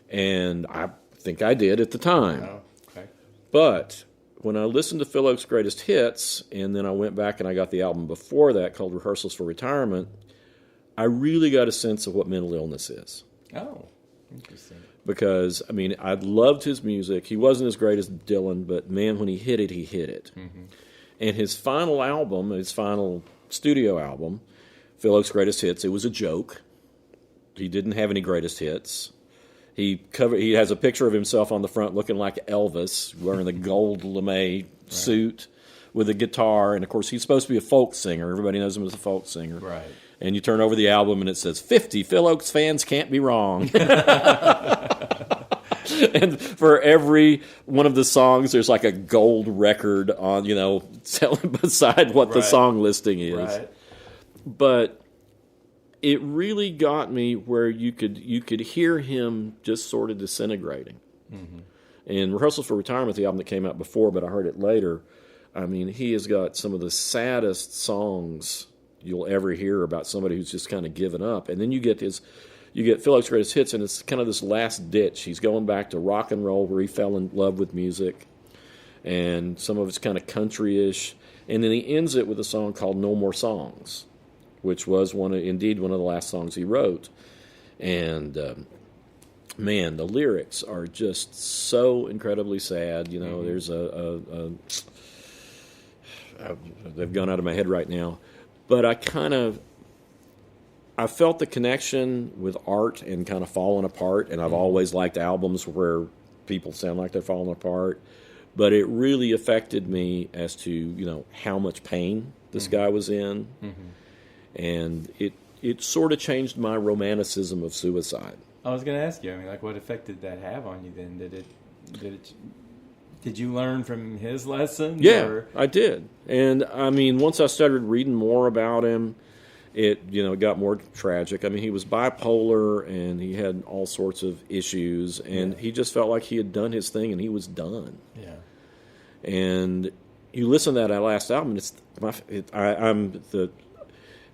And I think I did at the time. Oh, okay. But when I listened to Phil Oak's Greatest Hits, and then I went back and I got the album before that called Rehearsals for Retirement, I really got a sense of what mental illness is. Oh, interesting. Because, I loved his music. He wasn't as great as Dylan, but man, when he hit it, he hit it. Mm-hmm. And his final album, his final studio album, Phil Oak's Greatest Hits, it was a joke. He didn't have any greatest hits. He has a picture of himself on the front looking like Elvis, wearing the gold lame suit with a guitar. And, of course, he's supposed to be a folk singer. Everybody knows him as a folk singer. Right. And you turn over the album, and it says, 50 Phil Oakes fans can't be wrong. And for every one of the songs, there's like a gold record on, selling beside what the song listing is. Right. But it really got me where you could hear him just sort of disintegrating. Mm-hmm. And Rehearsals for Retirement, the album that came out before, but I heard it later, he has got some of the saddest songs you'll ever hear about somebody who's just kind of given up. And then you get Phil Oak's Greatest Hits, and it's kind of this last ditch. He's going back to rock and roll where he fell in love with music, and some of it's kind of country-ish. And then he ends it with a song called No More Songs, which was one of the last songs he wrote. And, man, the lyrics are just so incredibly sad. Mm-hmm. There's they've gone out of my head right now. But I felt the connection with art and kind of falling apart, and I've always liked albums where people sound like they're falling apart. But it really affected me as to, how much pain this guy was in. Mm-hmm. And it sort of changed my romanticism of suicide. I was going to ask you, what effect did that have on you then? Did you learn from his lessons? Yeah, or? I did. And, once I started reading more about him, it got more tragic. He was bipolar, and he had all sorts of issues, and he just felt like he had done his thing, and he was done. Yeah. And you listen to that last album, and I'm the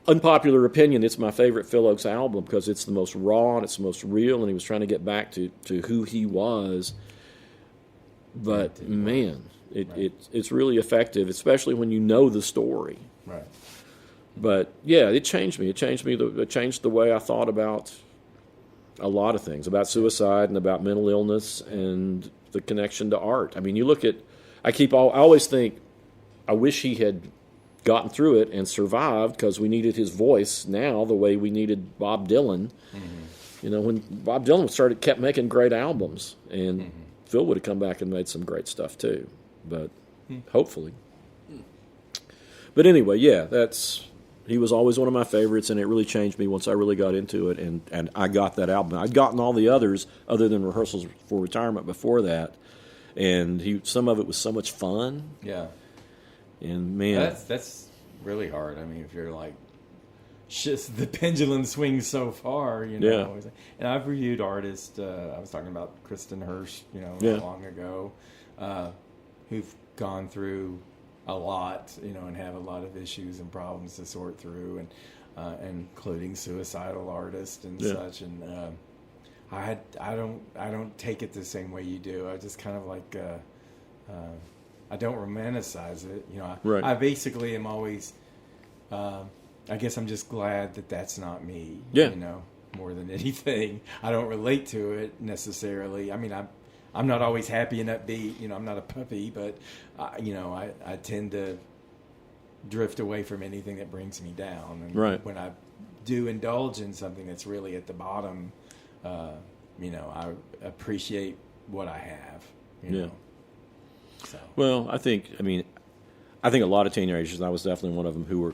unpopular opinion, it's my favorite Phil Oakes album because it's the most raw and it's the most real, and he was trying to get back to who he was. But, man, it's really effective, especially when you know the story. Right. But, yeah, it changed me. It changed the way I thought about a lot of things, about suicide and about mental illness and the connection to art. You look at – I always think I wish he had gotten through it and survived because we needed his voice now the way we needed Bob Dylan. Mm-hmm. When Bob Dylan kept making great albums, and Phil would have come back and made some great stuff too. But hopefully. But anyway, yeah, he was always one of my favorites, and it really changed me once I really got into it, and I got that album. I'd gotten all the others other than Rehearsals for Retirement before that, and some of it was so much fun. Yeah. And man, that's really hard. I mean, if you're like, just the pendulum swings so far, you know. Yeah. And I've reviewed artists. I was talking about Kristen Hirsch, not long ago, who've gone through a lot, and have a lot of issues and problems to sort through, and including suicidal artists and such. And I don't take it the same way you do. I just kind of like. I don't romanticize it. Right. I basically am always, I guess I'm just glad that that's not me, Yeah. More than anything. I don't relate to it necessarily. I mean, I'm not always happy and upbeat. I'm not a puppy, but, I tend to drift away from anything that brings me down. And right. when I do indulge in something that's really at the bottom, I appreciate what I have, Yeah. So. Well, I think a lot of teenagers, and I was definitely one of them, who were,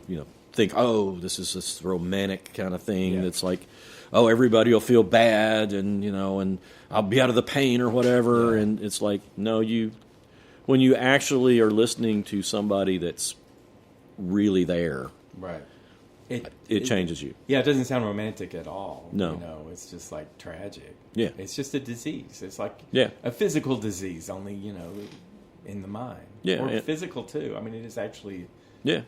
think, oh, this is this romantic kind of thing that's like, oh, everybody will feel bad, and and I'll be out of the pain or whatever, and it's like, no, when you actually are listening to somebody that's really there, Right. It changes you. Yeah, it doesn't sound romantic at all. No. It's just like tragic. Yeah. It's just a disease. It's like Yeah. a physical disease, only, in the mind. Yeah, Or and- physical too. I mean, it is actually, Yeah.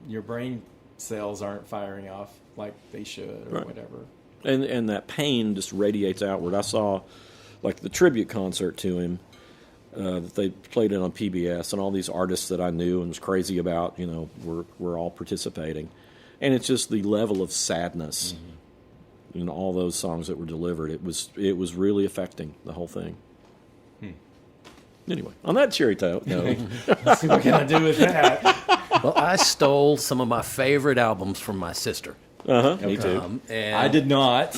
your brain cells aren't firing off like they should or Right. whatever. And that pain just radiates outward. I saw, like, the tribute concert to him that they played it on PBS, and all these artists that I knew and was crazy about, were all participating. And it's just the level of sadness in all those songs that were delivered. It was really affecting the whole thing. Anyway, on that cheery note, Let's see what can I do with that. Well, I stole some of my favorite albums from my sister. me too. And I did not.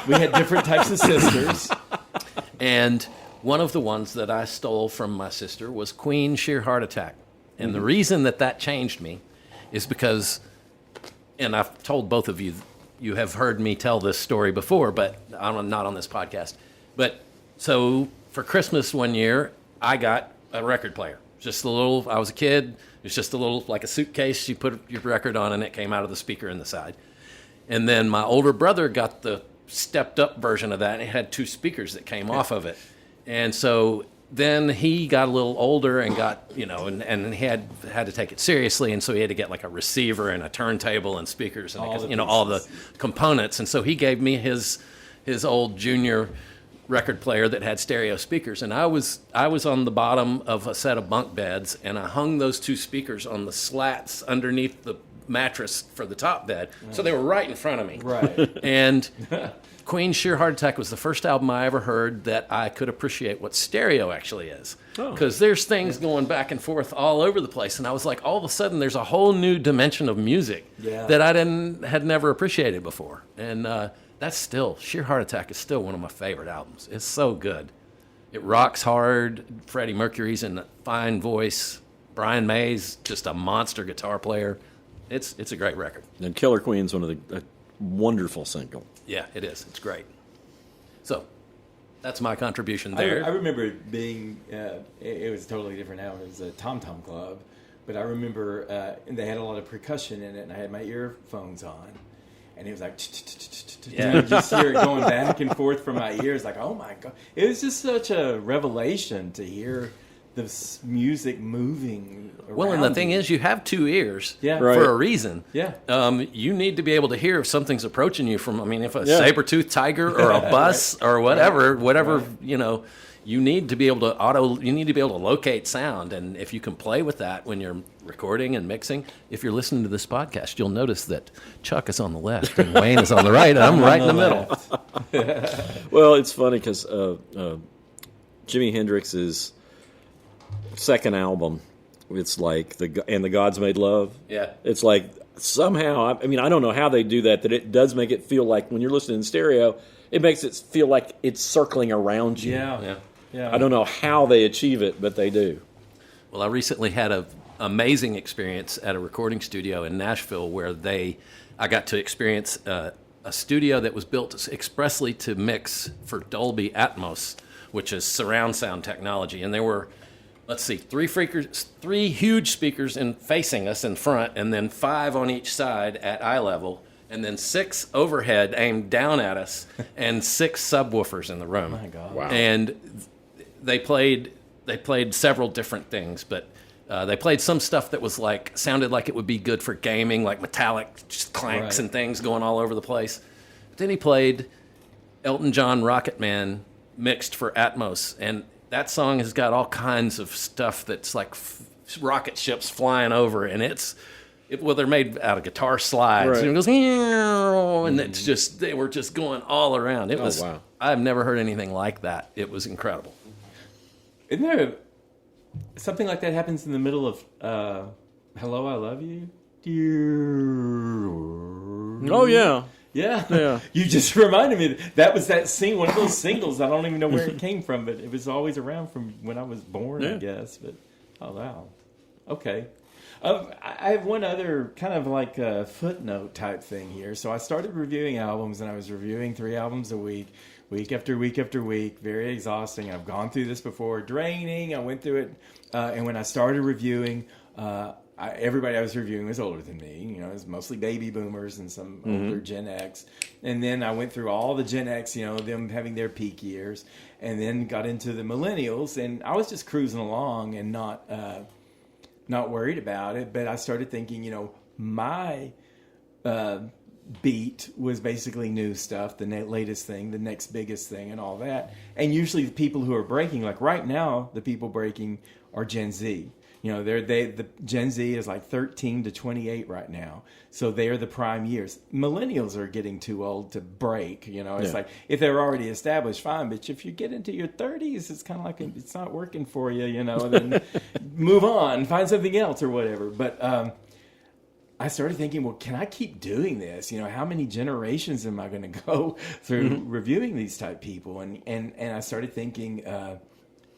We had different types of sisters. And one of the ones that I stole from my sister was Queen Sheer Heart Attack. And the reason that changed me is because, and I've told both of you, you have heard me tell this story before, but not on this podcast. But so for Christmas one year, I got a record player. I was a kid. It's just a little, like a suitcase. You put your record on and it came out of the speaker in the side. And then my older brother got the stepped up version of that, and it had two speakers that came off of it. And so then he got a little older and got, and he had to take it seriously. And so he had to get like a receiver and a turntable and speakers and all the components. And so he gave me his old junior record player that had stereo speakers, and I was on the bottom of a set of bunk beds, and I hung those two speakers on the slats underneath the mattress for the top bed, so they were right in front of me. Right. And Queen's Sheer Heart Attack was the first album I ever heard that I could appreciate what stereo actually is, because there's things going back and forth all over the place, and I was like, all of a sudden there's a whole new dimension of music that I had never appreciated before, and that's still, Sheer Heart Attack is still one of my favorite albums. It's so good. It rocks hard. Freddie Mercury's in a fine voice. Brian May's just a monster guitar player. It's a great record. And Killer Queen's one of a wonderful single. Yeah, it is. It's great. So that's my contribution there. I remember it being, it was totally different now. It was a Tom Tom Club. But I remember they had a lot of percussion in it, and I had my earphones on. And it was like, and I just hear it going back and forth from my ears, like, oh my God. It was just such a revelation to hear the music moving around. Well, and the thing is, you have two ears Right. for a reason. Yeah. You need to be able to hear if something's approaching you from, if a saber-toothed tiger or a bus or whatever, you need to be able to locate sound. And if you can play with that when you're recording and mixing, if you're listening to this podcast, you'll notice that Chuck is on the left and Wayne is on the right, and I'm right in the middle. Well, it's funny because Jimi Hendrix's second album, it's like the Gods Made Love. Yeah. It's like somehow, I don't know how they do that it does make it feel like when you're listening in stereo, it makes it feel like it's circling around you. Yeah. I don't know how they achieve it, but they do. Well, I recently had a amazing experience at a recording studio in Nashville where I got to experience a studio that was built expressly to mix for Dolby Atmos, which is surround sound technology. And there were, let's see, three huge speakers facing us in front, and then 5 on each side at eye level, and then 6 overhead aimed down at us, and 6 subwoofers in the room. Oh my God. Wow. And they played several different things, but they played some stuff that was sounded like it would be good for gaming, like metallic just clanks and things going all over the place. But then he played Elton John Rocket Man mixed for Atmos, and that song has got all kinds of stuff that's like rocket ships flying over, and they're made out of guitar slides, Right. and it goes, and it's just, they were just going all around. Wow. I've never heard anything like that. It was incredible. Isn't there something like that happens in the middle of Hello, I Love You? Oh, yeah. Yeah. You just reminded me that was that one of those singles. I don't even know where it came from, but it was always around from when I was born, I guess. But oh wow, okay. I have one other kind of like a footnote type thing here. So I started reviewing albums, and I was reviewing 3 albums a week after week after week. Very exhausting. I've gone through this before. Draining. I went through it, and when I started reviewing, everybody I was reviewing was older than me. It was mostly baby boomers and some older Gen X. And then I went through all the Gen X, them having their peak years, and then got into the millennials. And I was just cruising along and not worried about it. But I started thinking, my beat was basically new stuff, the latest thing, the next biggest thing, and all that. And usually the people who are breaking, like right now, the people breaking are Gen Z. The Gen Z is like 13 to 28 right now. So they're the prime years. Millennials are getting too old to break. It's like if they're already established, fine. But if you get into your 30s, it's kind of like it's not working for you, then move on, find something else or whatever. But I started thinking, well, can I keep doing this? How many generations am I going to go through reviewing these type people? And I started thinking,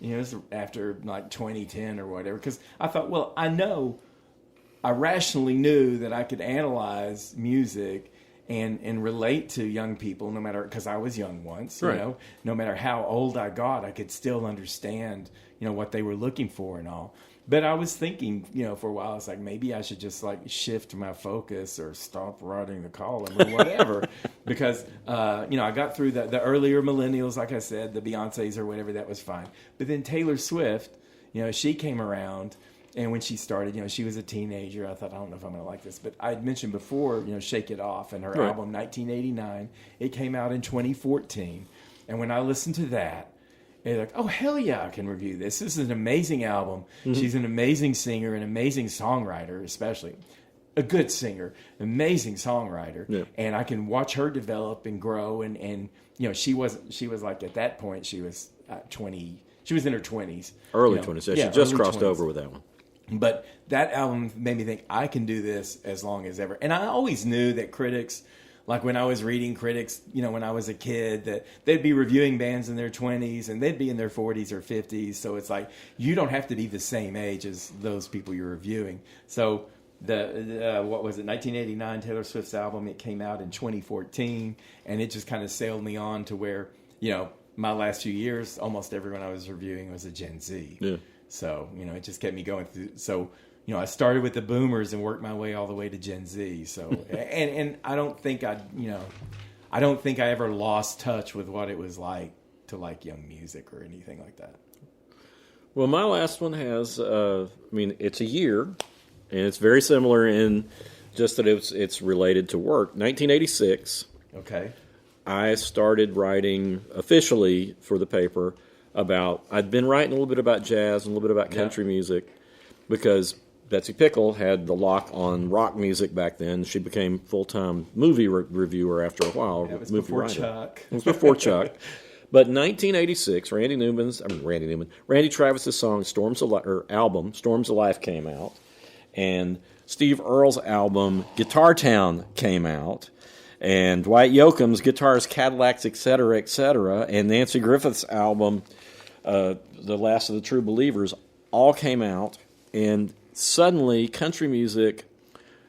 it was after like 2010 or whatever, because I thought, well, I rationally knew that I could analyze music and relate to young people, no matter, because I was young once, right. No matter how old I got, I could still understand, what they were looking for and all. But I was thinking, for a while, I was like, maybe I should just like shift my focus or stop writing the column or whatever. Because, I got through the earlier millennials, like I said, the Beyoncés or whatever, that was fine. But then Taylor Swift, she came around. And when she started, she was a teenager. I thought, I don't know if I'm going to like this. But I had mentioned before, Shake It Off and her right. album, 1989. It came out in 2014. And when I listened to that, it's like, oh, hell yeah, I can review this. This is an amazing album. Mm-hmm. She's an amazing singer, an amazing songwriter, especially. A good singer, amazing songwriter. Yeah. And I can watch her develop and grow. And she was like, at that point, she was 20. She was in her 20s. Early 20s. Yeah, she just crossed 20s. Over with that one. But that album made me think, I can do this as long as ever. And I always knew that critics, like when I was reading critics, when I was a kid, that they'd be reviewing bands in their 20s and they'd be in their 40s or 50s. So it's like, you don't have to be the same age as those people you're reviewing. So what was it, 1989, Taylor Swift's album, it came out in 2014. And it just kind of sailed me on to where, my last few years, almost everyone I was reviewing was a Gen Z. Yeah. So, it just kept me going through. So, I started with the boomers and worked my way all the way to Gen Z. So, and I don't think I ever lost touch with what it was like to like young music or anything like that. Well, my last one has, it's a year, and it's very similar in just that it's related to work. 1986. Okay. I started writing officially for the paper I'd been writing a little bit about jazz and a little bit about country music because Betsy Pickle had the lock on rock music back then. She became full-time movie reviewer after a while. Yeah, it was movie before writer. Chuck. It was before Chuck. But in 1986, Randy Travis's song album Storms of Life came out, and Steve Earle's album Guitar Town came out. And Dwight Yoakam's Guitars, Cadillacs, etc., and Nancy Griffith's album, The Last of the True Believers, all came out. And suddenly country music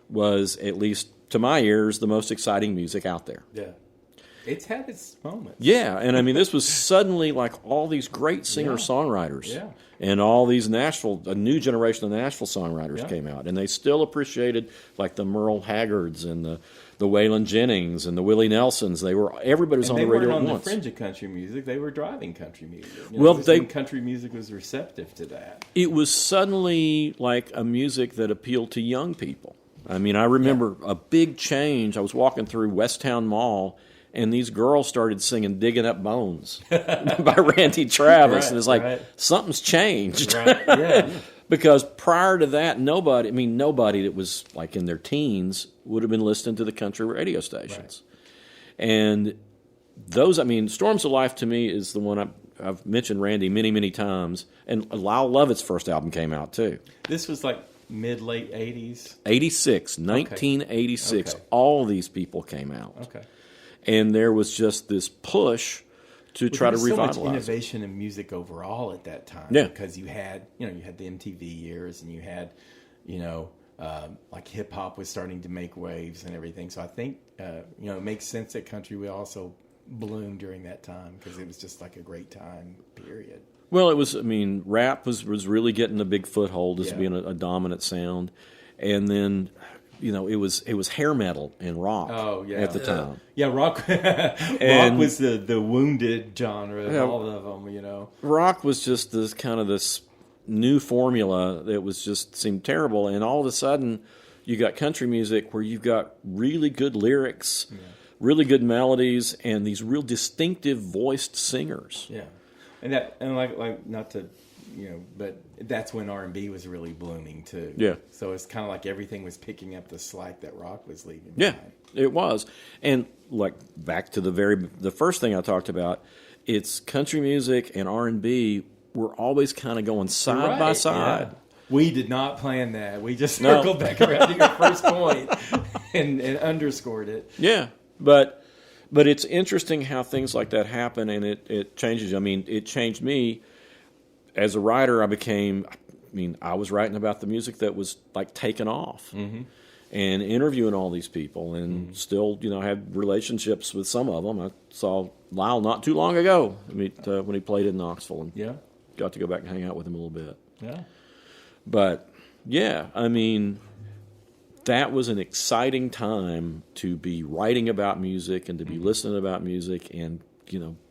was, at least to my ears, the most exciting music out there. Yeah. It's had its moments. Yeah, and I mean, this was suddenly like all these great singer-songwriters. Yeah. And all these a new generation of Nashville songwriters came out. And they still appreciated like the Merle Haggards and the Waylon Jennings and the Willie Nelsons. Everybody was on the radio at once. They weren't on the fringe of country music. They were driving country music. Country music was receptive to that. It was suddenly like a music that appealed to young people. I mean, I remember a big change. I was walking through Westtown Mall, and these girls started singing "Digging Up Bones" by Randy Travis, and it's like something's changed. Right. Yeah. Because prior to that, nobody that was like in their teens would have been listening to the country radio stations. Right. And those, I mean, Storms of Life to me is the one I've mentioned Randy many, many times. And Lyle Lovett's first album came out too. This was like mid-late 80s? 1986. Okay. All these people came out. Okay. And there was just this push to try to revitalize. So much innovation in music overall at that time. Yeah. Because you had the MTV years, and you had, like hip hop was starting to make waves and everything. So I think, it makes sense that country would also bloom during that time, because it was just like a great time period. Well, it was. I mean, rap was really getting a big foothold as being a dominant sound, and then, it was hair metal and rock. At the time. Yeah, rock. Rock was the wounded genre of all of them. Rock was just this new formula that was just seemed terrible, and all of a sudden, you got country music where you've got really good lyrics, really good melodies, and these real distinctive voiced singers. Yeah. And like not to, but that's when R&B was really blooming too. Yeah. So it's kind of like everything was picking up the slack that rock was leaving behind. Yeah, it was. And like back to the first thing I talked about, it's country music and R&B were always kind of going side by side. Yeah. We did not plan that. We just circled back around to your first point and underscored it. Yeah, but it's interesting how things like that happen, and it changes. I mean, it changed me. As a writer, I was writing about the music that was like taken off, and interviewing all these people, and still, had relationships with some of them. I saw Lyle not too long ago when he played in Knoxville, and got to go back and hang out with him a little bit. Yeah. But, yeah, I mean, that was an exciting time to be writing about music and to be listening about music and,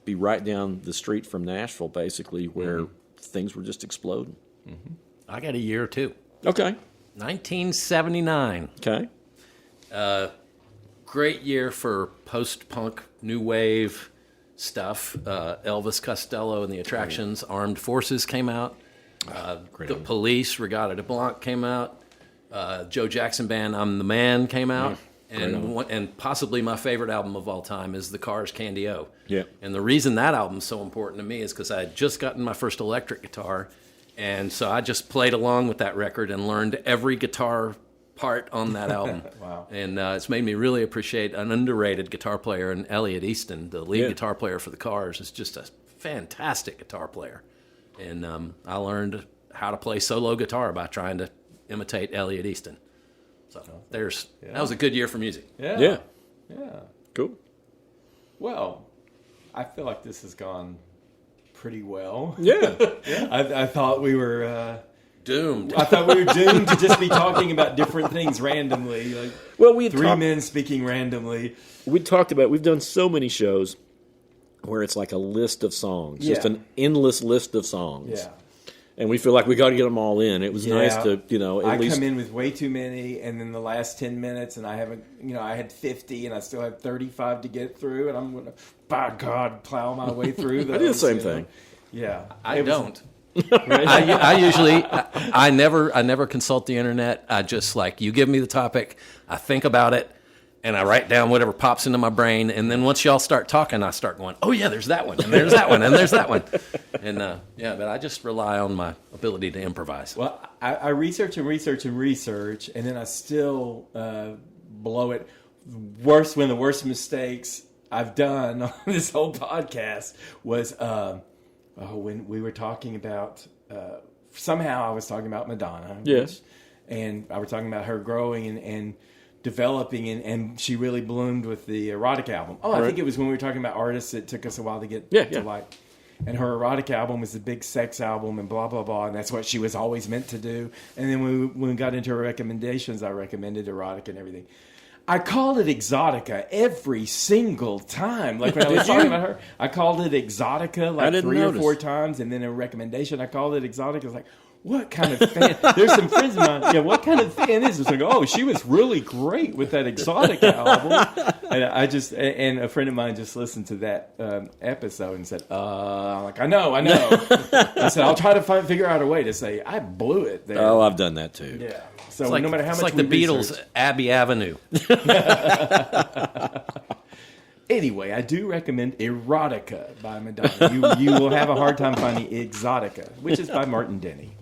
be right down the street from Nashville, basically, where things were just exploding. Mm-hmm. I got a year or two. Okay. 1979. Okay. Great year for post-punk, new wave stuff. Elvis Costello and the Attractions, Armed Forces came out. The Police, Regatta de Blanc came out. Joe Jackson Band, I'm the Man came out. And possibly my favorite album of all time is The Cars' Candy O. Yeah. And the reason that album's so important to me is because I had just gotten my first electric guitar, and so I just played along with that record and learned every guitar part on that album. Wow. And it's made me really appreciate an underrated guitar player, and Elliot Easton, the lead guitar player for The Cars, is just a fantastic guitar player. And I learned how to play solo guitar by trying to imitate Elliot Easton. So that was a good year for music. Yeah. Cool. Well, I feel like this has gone pretty well. Yeah. I thought we were doomed. I thought we were doomed to just be talking about different things randomly. Like, well, we three men speaking randomly. We've done so many shows where it's like a list of songs, just an endless list of songs. Yeah. And we feel like we got to get them all in. It was nice to, at least... I come in with way too many, and then the last 10 minutes, and I haven't, I had 50, and I still have 35 to get through, and I'm going to, by God, plow my way through those. I do the same thing. Yeah. I don't. I usually, I never consult the internet. I just you give me the topic, I think about it, and I write down whatever pops into my brain, and then once y'all start talking, I start going, oh yeah, there's that one, and there's that one, and there's that one. And but I just rely on my ability to improvise. Well, I research and research and research, and then I still blow it. One of the worst mistakes I've done on this whole podcast was when we were talking about somehow I was talking about Madonna. Yes. And I was talking about her growing and developing, and she really bloomed with the erotic album. Oh, I Right. think it was when we were talking about artists that took us a while to get Yeah, to yeah. like. And her erotic album was the big sex album and blah, blah, blah. And that's what she was always meant to do. And then when we got into her recommendations, I recommended erotic and everything. I called it Exotica every single time. Like when I was talking about her, I called it Exotica like didn't 3 notice. or 4 times. And then a recommendation, I called it Exotica. It's like, what kind of fan? There's some friends of mine. Yeah, what kind of fan is this? Like, oh, she was really great with that Exotica album. And and a friend of mine just listened to that episode and said, I'm like, I know. I said, I'll try to figure out a way to say, I blew it there. Oh, I've done that too. Yeah. So It's like, no matter how it's much like the we Beatles, research- Abbey Avenue. Anyway, I do recommend Erotica by Madonna. You will have a hard time finding Exotica, which is by Martin Denny.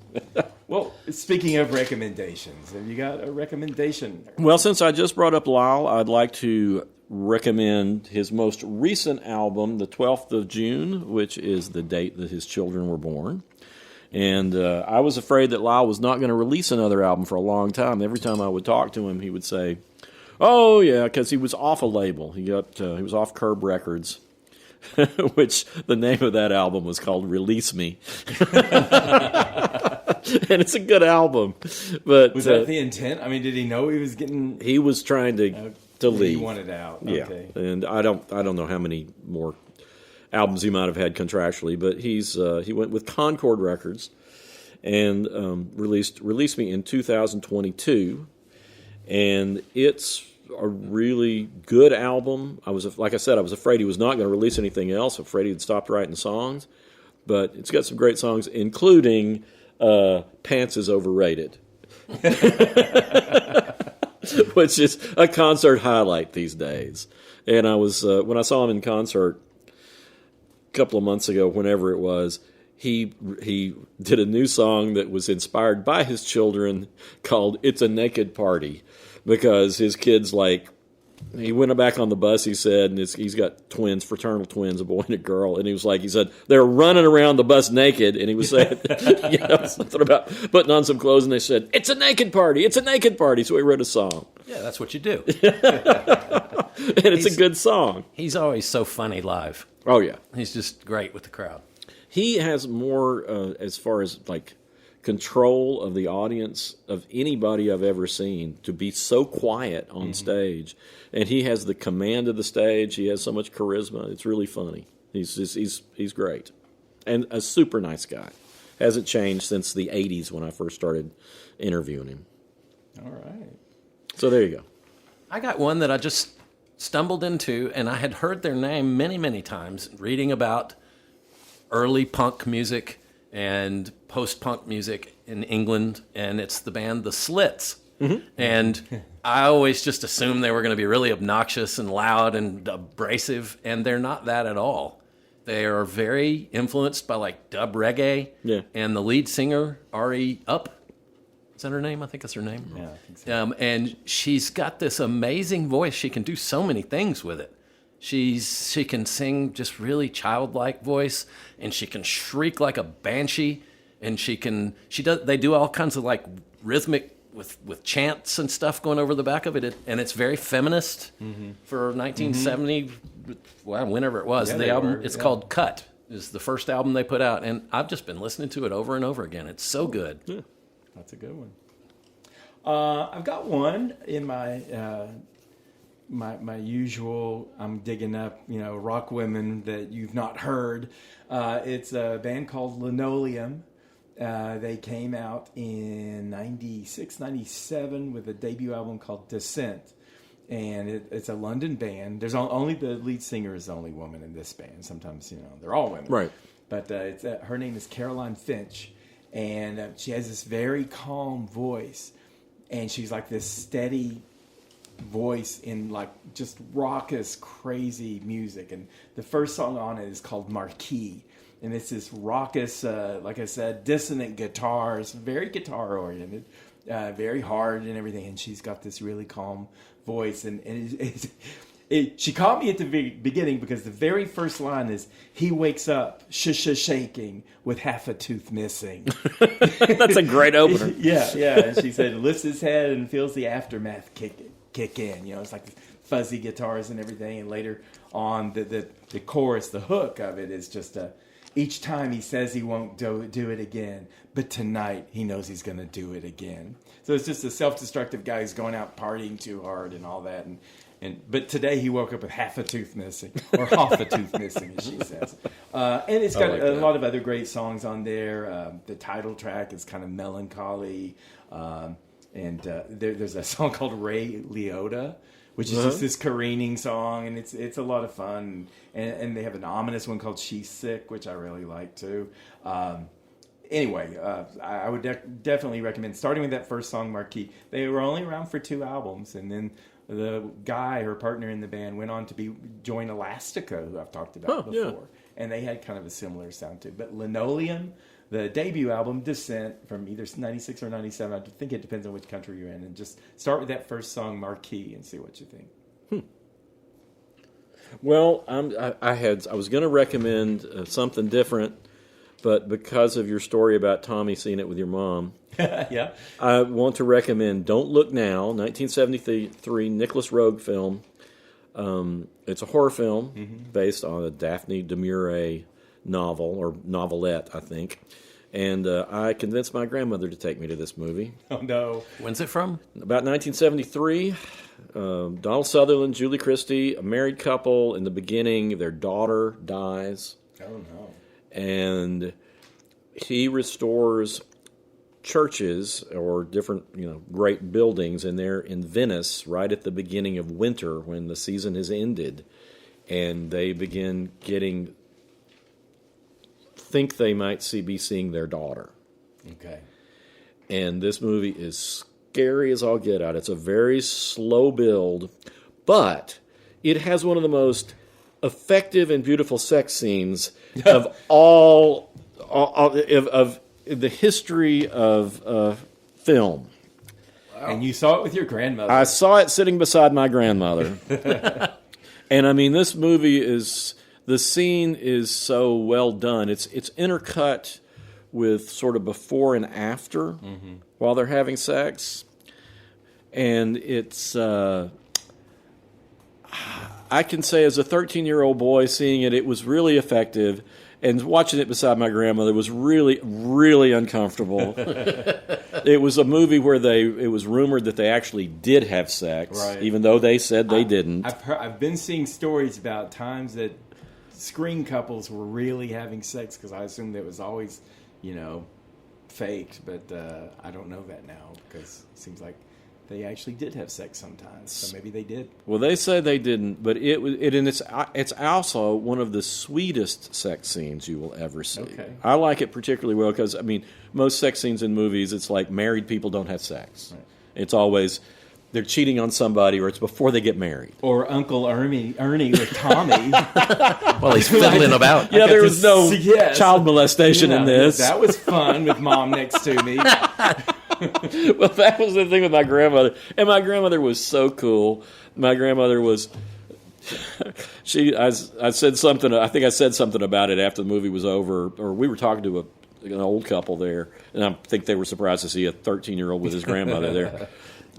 Well, speaking of recommendations, have you got a recommendation? Well, since I just brought up Lyle, I'd like to recommend his most recent album, the 12th of June, which is the date that his children were born. And I was afraid that Lyle was not going to release another album for a long time. Every time I would talk to him, he would say, "Oh yeah," because he was off a label. He was off Curb Records, which the name of that album was called "Release Me," and it's a good album. But Was that the intent? I mean, did he know he was getting? he was trying to He leave. wanted out. Yeah, Okay. and I don't know how many more albums he might have had contractually, but he went with Concord Records and released Me in 2022, and it's a really good album. Like I said, I was afraid he was not going to release anything else. Afraid he'd stopped writing songs, but it's got some great songs, including "Pants Is Overrated." Which is a concert highlight these days. And I was when I saw him in concert a couple of months ago, whenever it was, he did a new song that was inspired by his children called "It's a Naked Party," because his kids he went back on the bus, he said, and he's got twins, fraternal twins, a boy and a girl, and he said they're running around the bus naked, and he was saying something about putting on some clothes, and they said, "It's a naked party, it's a naked party," so he wrote a song. Yeah, that's what you do. And it's a good song. He's always so funny live. Oh, yeah. He's just great with the crowd. He has more, as far as control of the audience of anybody I've ever seen, to be so quiet on stage. And he has the command of the stage. He has so much charisma. It's really funny. He's great. And a super nice guy. Hasn't changed since the 80s when I first started interviewing him. All right. So there you go. I got one that I just stumbled into, and I had heard their name many, many times, reading about early punk music and post-punk music in England, and it's the band The Slits. Mm-hmm. And I always just assumed they were going to be really obnoxious and loud and abrasive, and they're not that at all. They are very influenced by dub reggae, Yeah. and the lead singer, Ari Up, is that her name? I think that's her name. Yeah, I think so. And she's got this amazing voice. She can do so many things with it. She can sing just really childlike voice, and she can shriek like a banshee, and they do all kinds of rhythmic with chants and stuff going over the back of it, and it's very feminist for 1970, well, whenever it was. Yeah, The they album, were, it's yeah. called Cut, is the first album they put out, and I've just been listening to it over and over again. It's so good. Yeah. That's a good one. I've got one in my my usual. I'm digging up, rock women that you've not heard. It's a band called Linoleum. They came out in 96, 97 with a debut album called Descent. And it's a London band. There's only the lead singer is the only woman in this band. Sometimes, they're all women. Right. But her name is Caroline Finch. And she has this very calm voice. And she's like this steady voice in just raucous, crazy music. And the first song on it is called Marquis. And it's this raucous, like I said, dissonant guitars, very guitar oriented, very hard and everything. And she's got this really calm voice. And She caught me at the beginning because the very first line is, he wakes up shaking with half a tooth missing. That's a great opener. Yeah. And she said, lifts his head and feels the aftermath kick in. It's like fuzzy guitars and everything. And later on, the chorus, the hook of it is just each time he says he won't do it again, but tonight he knows he's going to do it again. So it's just a self-destructive guy who's going out partying too hard and all that. But today he woke up with half a tooth missing, or half a tooth missing, as she says. And it's got a lot of other great songs on there. The title track is kind of melancholy. And there's a song called Ray Liotta, which is just this careening song, and it's a lot of fun. And they have an ominous one called She's Sick, which I really like too. Anyway, I would definitely recommend starting with that first song, Marquis. They were only around for 2 albums, and then the guy, her partner in the band, went on to join Elastica, who I've talked about before. Yeah. And they had kind of a similar sound too. But Linoleum, the debut album, Descent, from either 96 or 97, I think it depends on which country you're in, and just start with that first song, Marquis, and see what you think. Well, I was going to recommend something different, but because of your story about Tommy seeing it with your mom, yeah, I want to recommend Don't Look Now, 1973 Nicholas Roeg film. It's a horror film based on a Daphne du Maurier novel, or novelette, I think. And I convinced my grandmother to take me to this movie. Oh, no. When's it from? About 1973. Donald Sutherland, Julie Christie, a married couple. In the beginning, their daughter dies. Oh, no. And he restores churches or different, great buildings, and they're in Venice right at the beginning of winter when the season has ended, and they begin think they might be seeing their daughter. Okay. And this movie is scary as all get out. It's a very slow build, but it has one of the most effective and beautiful sex scenes of all of the history of film. Wow. And you saw it with your grandmother. I saw it sitting beside my grandmother. And I mean, this movie the scene is so well done. It's intercut with sort of before and after while they're having sex. And it's, I can say as a 13-year-old boy seeing it, it was really effective. And watching it beside my grandmother was really, really uncomfortable. It was a movie where it was rumored that they actually did have sex, right, even though they said they didn't. I've been seeing stories about times that screen couples were really having sex, because I assumed it was always, faked. But I don't know that now, because it seems like they actually did have sex sometimes, so maybe they did. Well, they say they didn't, but it's also one of the sweetest sex scenes you will ever see. Okay. I like it particularly well because, most sex scenes in movies, it's like married people don't have sex. Right. It's always they're cheating on somebody, or it's before they get married. Or Uncle Ernie with Tommy. Well, he's fiddling about. Yeah, there was no child molestation in this. That was fun with Mom next to me. Well, that was the thing with my grandmother. And my grandmother was so cool. My grandmother was... I said something. I think I said something about it after the movie was over, or we were talking to an old couple there, and I think they were surprised to see a 13-year-old with his grandmother there.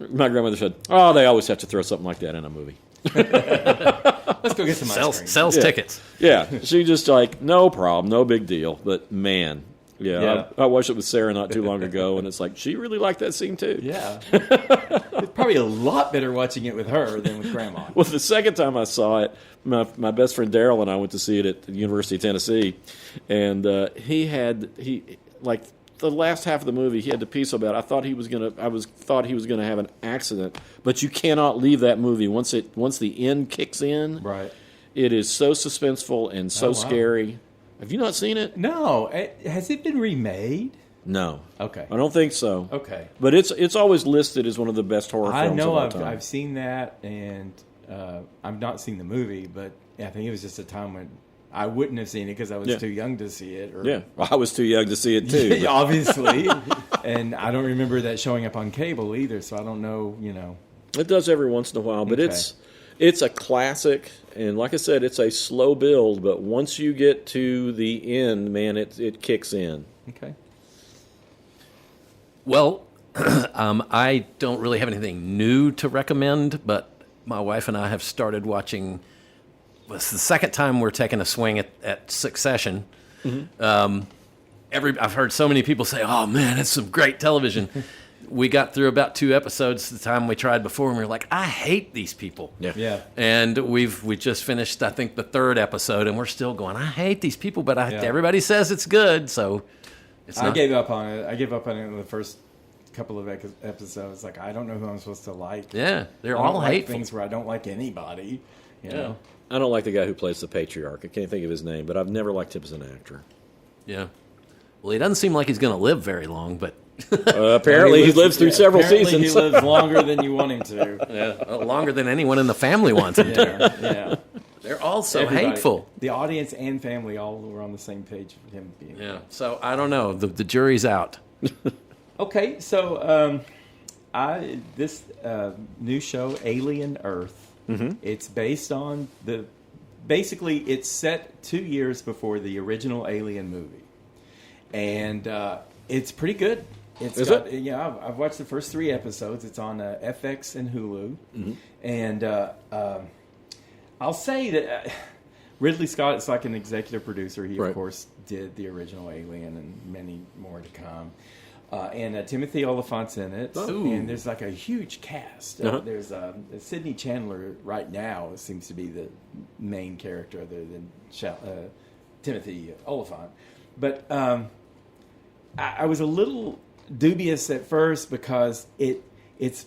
My grandmother said, "Oh, they always have to throw something like that in a movie." Let's go get some ice cream. Sells tickets. Yeah, she just no problem, no big deal. But man, I watched it with Sarah not too long ago, and it's like she really liked that scene too. Yeah, it's probably a lot better watching it with her than with Grandma. Well, the second time I saw it, my best friend Daryl and I went to see it at the University of Tennessee, and he the last half of the movie, he had to pee so bad. I thought he was gonna have an accident. But you cannot leave that movie once the end kicks in. Right. It is so suspenseful and so scary. Have you not seen it? No. Has it been remade? No. Okay. I don't think so. Okay. But it's always listed as one of the best horror films of all time. I've seen that, and I've not seen the movie, but I think it was just a time when I wouldn't have seen it because I was too young to see it. Well, I was too young to see it too. Obviously. And I don't remember that showing up on cable either, so I don't know, It does every once in a while, but It's a classic, and like I said, it's a slow build, but once you get to the end, man, it kicks in. Okay. Well, I don't really have anything new to recommend, but my wife and I have started watching. It's the second time we're taking a swing at Succession. Mm-hmm. I've heard so many people say, "Oh man, it's some great television." We got through about 2 episodes the time we tried before, and we were like, "I hate these people." Yeah. And we just finished, I think, the 3rd episode, and we're still going, "I hate these people," but everybody says it's good, so it's not. I gave up on it. I gave up on it in the first couple of episodes. Like, I don't know who I'm supposed to like. Yeah, they're I don't all like hateful. things where I don't like anybody. You know? I don't like the guy who plays the patriarch. I can't think of his name, but I've never liked him as an actor. Yeah. Well, he doesn't seem like he's going to live very long, but apparently he lives through several seasons. He lives longer than you want him to. longer than anyone in the family wants him to. Yeah. They're all so Everybody. hateful. The audience and family all were on the same page with him being. Yeah. So I don't know. The jury's out. Okay, so this new show, Alien Earth, it's based on basically it's set 2 years before the original Alien movie, and it's pretty good. Is it? Yeah, I've watched the first 3 episodes. It's on FX and Hulu, and I'll say that Ridley Scott is like an executive producer. He, of course, did the original Alien and many more to come. And Timothy Oliphant's in it, and there's like a huge cast. There's Sidney Chandler right now seems to be the main character other than Timothy Oliphant. But I was a little dubious at first because it's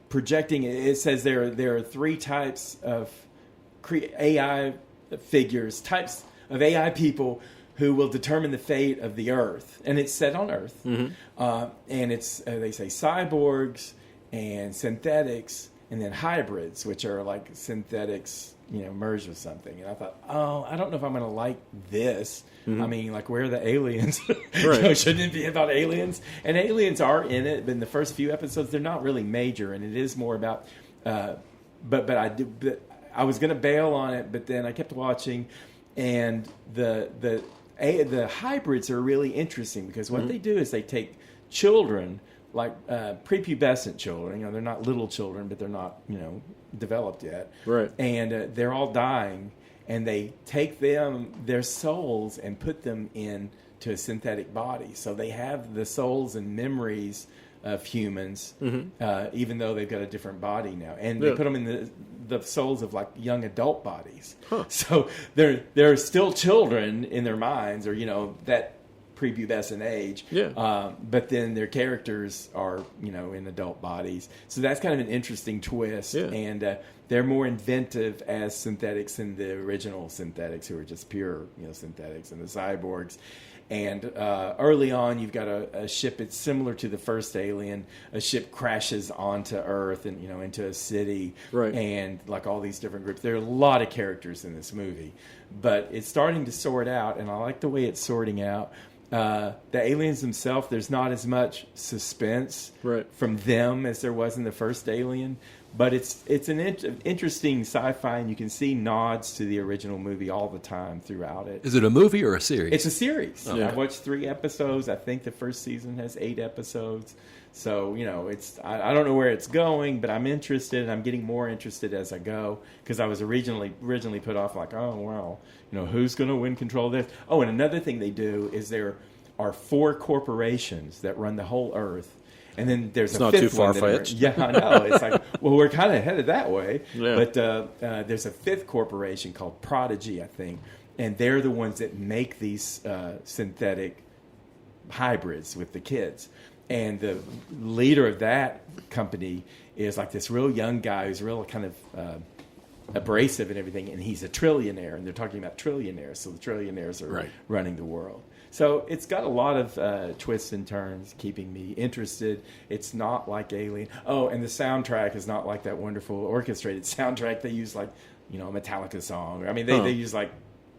projecting. It says there are 3 types of AI figures, types of AI people who will determine the fate of the Earth, and it's set on Earth. And it's they say cyborgs and synthetics, and then hybrids, which are like synthetics, merged with something. And I thought, I don't know if I'm going to like this. I mean, like, where are the aliens? Shouldn't it be about aliens? And aliens are in it, but in the first few episodes, they're not really major, and it is more about. But I was going to bail on it, but then I kept watching, and the hybrids are really interesting because what they do is they take children, like prepubescent children. They're not little children, but they're not developed yet. Right. And they're all dying, and they take their souls and put them into a synthetic body. So they have the souls and memories of humans, even though they've got a different body now, and they put them in the souls of like young adult bodies. So they're still children in their minds, or that prepubescent age. But then their characters are in adult bodies. So that's kind of an interesting twist, and they're more inventive as synthetics than the original synthetics, who are just pure synthetics, and the cyborgs. And early on, you've got a ship. It's similar to the first Alien. A ship crashes onto Earth and into a city, and like all these different groups. There are a lot of characters in this movie, but it's starting to sort out, and I like the way it's sorting out. The aliens themselves, there's not as much suspense from them as there was in the first Alien. But it's an interesting sci-fi, and you can see nods to the original movie all the time throughout it. Is it a movie or a series? It's a series. Okay. I've watched 3 episodes. I think the first season has 8 episodes. So, it's I don't know where it's going, but I'm interested, and I'm getting more interested as I go, because I was originally put off like, oh, well, who's going to win control of this? Oh, and another thing they do is there are 4 corporations that run the whole Earth. And then there's a 5th one. It's not too far-fetched. Yeah, I know. It's like, well, we're kind of headed that way. Yeah. But there's a 5th corporation called Prodigy, I think. And they're the ones that make these synthetic hybrids with the kids. And the leader of that company is like this real young guy who's real kind of abrasive and everything. And he's a trillionaire. And they're talking about trillionaires. So the trillionaires are running the world. So it's got a lot of twists and turns, keeping me interested. It's not like Alien. Oh, and the soundtrack is not like that wonderful orchestrated soundtrack. They use like, a Metallica song. I mean, they use like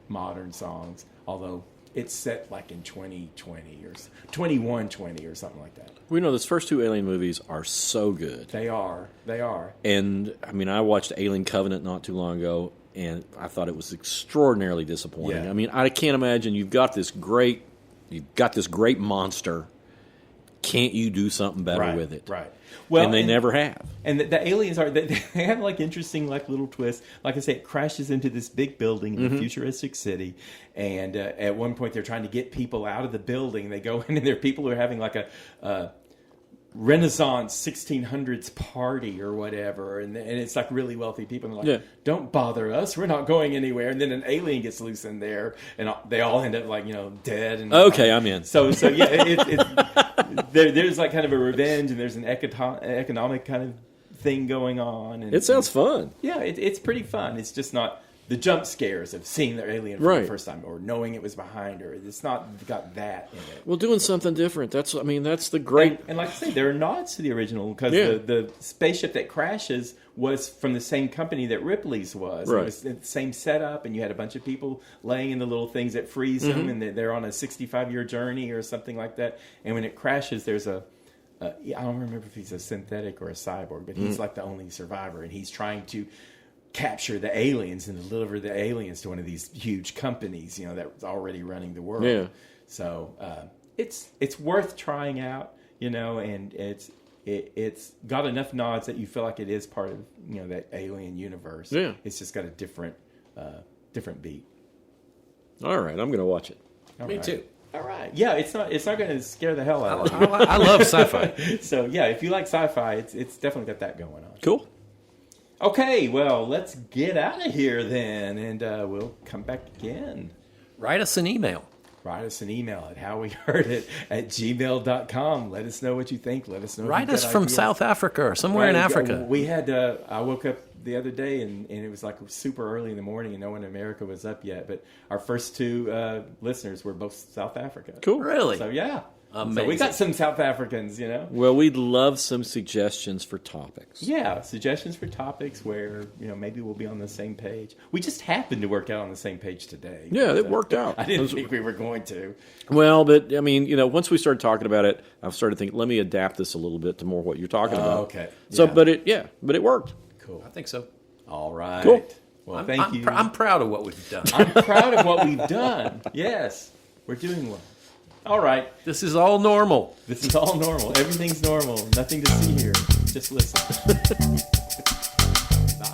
modern songs, although it's set like in 2020 or 2120 or something like that. We know those first two Alien movies are so good. They are. And, I mean, I watched Alien Covenant not too long ago, and I thought it was extraordinarily disappointing. Yeah. I mean, I can't imagine you've got this great monster. Can't you do something better with it? Right. Well, and they never have. And the aliens they have like interesting like little twists. Like I say, it crashes into this big building in a futuristic city, and at one point they're trying to get people out of the building. They go in and there are people who are having like a Renaissance 1600s party or whatever, and it's like really wealthy people. And they're like, don't bother us, we're not going anywhere. And then an alien gets loose in there, and they all end up like dead. And okay, I'm in. So yeah, there's like kind of a revenge, and there's an economic kind of thing going on. And, it sounds fun. Yeah, it's pretty fun. It's just not the jump scares of seeing their alien for the first time or knowing it was behind her. It's not got that in it. Well, doing something different. That's the great. And like I say, there are nods to the original because the spaceship that crashes was from the same company that Ripley's was. Right. It was the same setup, and you had a bunch of people laying in the little things that freeze them, and they're on a 65-year journey or something like that. And when it crashes, there's I don't remember if he's a synthetic or a cyborg, but he's like the only survivor, and he's trying to capture the aliens and deliver the aliens to one of these huge companies, that's already running the world. Yeah. So it's worth trying out, and it's got enough nods that you feel like it is part of that alien universe. Yeah. It's just got a different beat. All right, I'm going to watch it. Me too. All right. Yeah, it's not going to scare the hell out of you. I love sci-fi. So yeah, if you like sci-fi, it's definitely got that going on. Cool. Okay, well, let's get out of here then, and we'll come back again. Write us an email. Write us an email at howweheardit@gmail.com. Let us know what you think. Let us know. Write us from South Africa or somewhere in Africa. We had, I woke up the other day and it was like super early in the morning and no one in America was up yet. But our first two listeners were both South Africa. Cool. Really? So yeah. Amazing. So we got some South Africans, Well, we'd love some suggestions for topics. Yeah, suggestions for topics where, maybe we'll be on the same page. We just happened to work out on the same page today. Yeah, it worked out. I didn't think we were going to. Well, but, I mean, once we started talking about it, I've started thinking, let me adapt this a little bit to more what you're talking about. Okay. So, Yeah. but it worked. Cool. I think so. All right. Cool. Well, thank you. I'm proud of what we've done. I'm proud of what we've done. Yes, we're doing well. All right. This is all normal. This is all normal. Everything's normal. Nothing to see here. Just listen. Bye.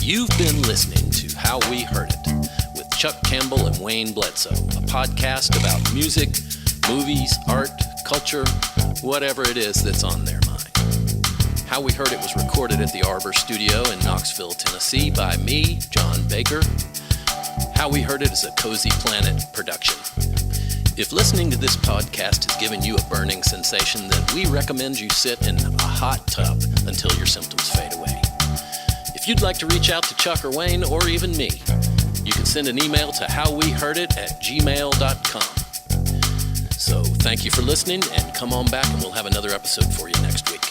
You've been listening to How We Heard It with Chuck Campbell and Wayne Bledsoe, a podcast about music, movies, art, culture, whatever it is that's on their mind. How We Heard It was recorded at the Arbor Studio in Knoxville, Tennessee by me, John Baker. How We Heard It is a Cozy Planet production. If listening to this podcast has given you a burning sensation, then we recommend you sit in a hot tub until your symptoms fade away. If you'd like to reach out to Chuck or Wayne or even me, you can send an email to howweheardit@gmail.com. So thank you for listening, and come on back and we'll have another episode for you next week.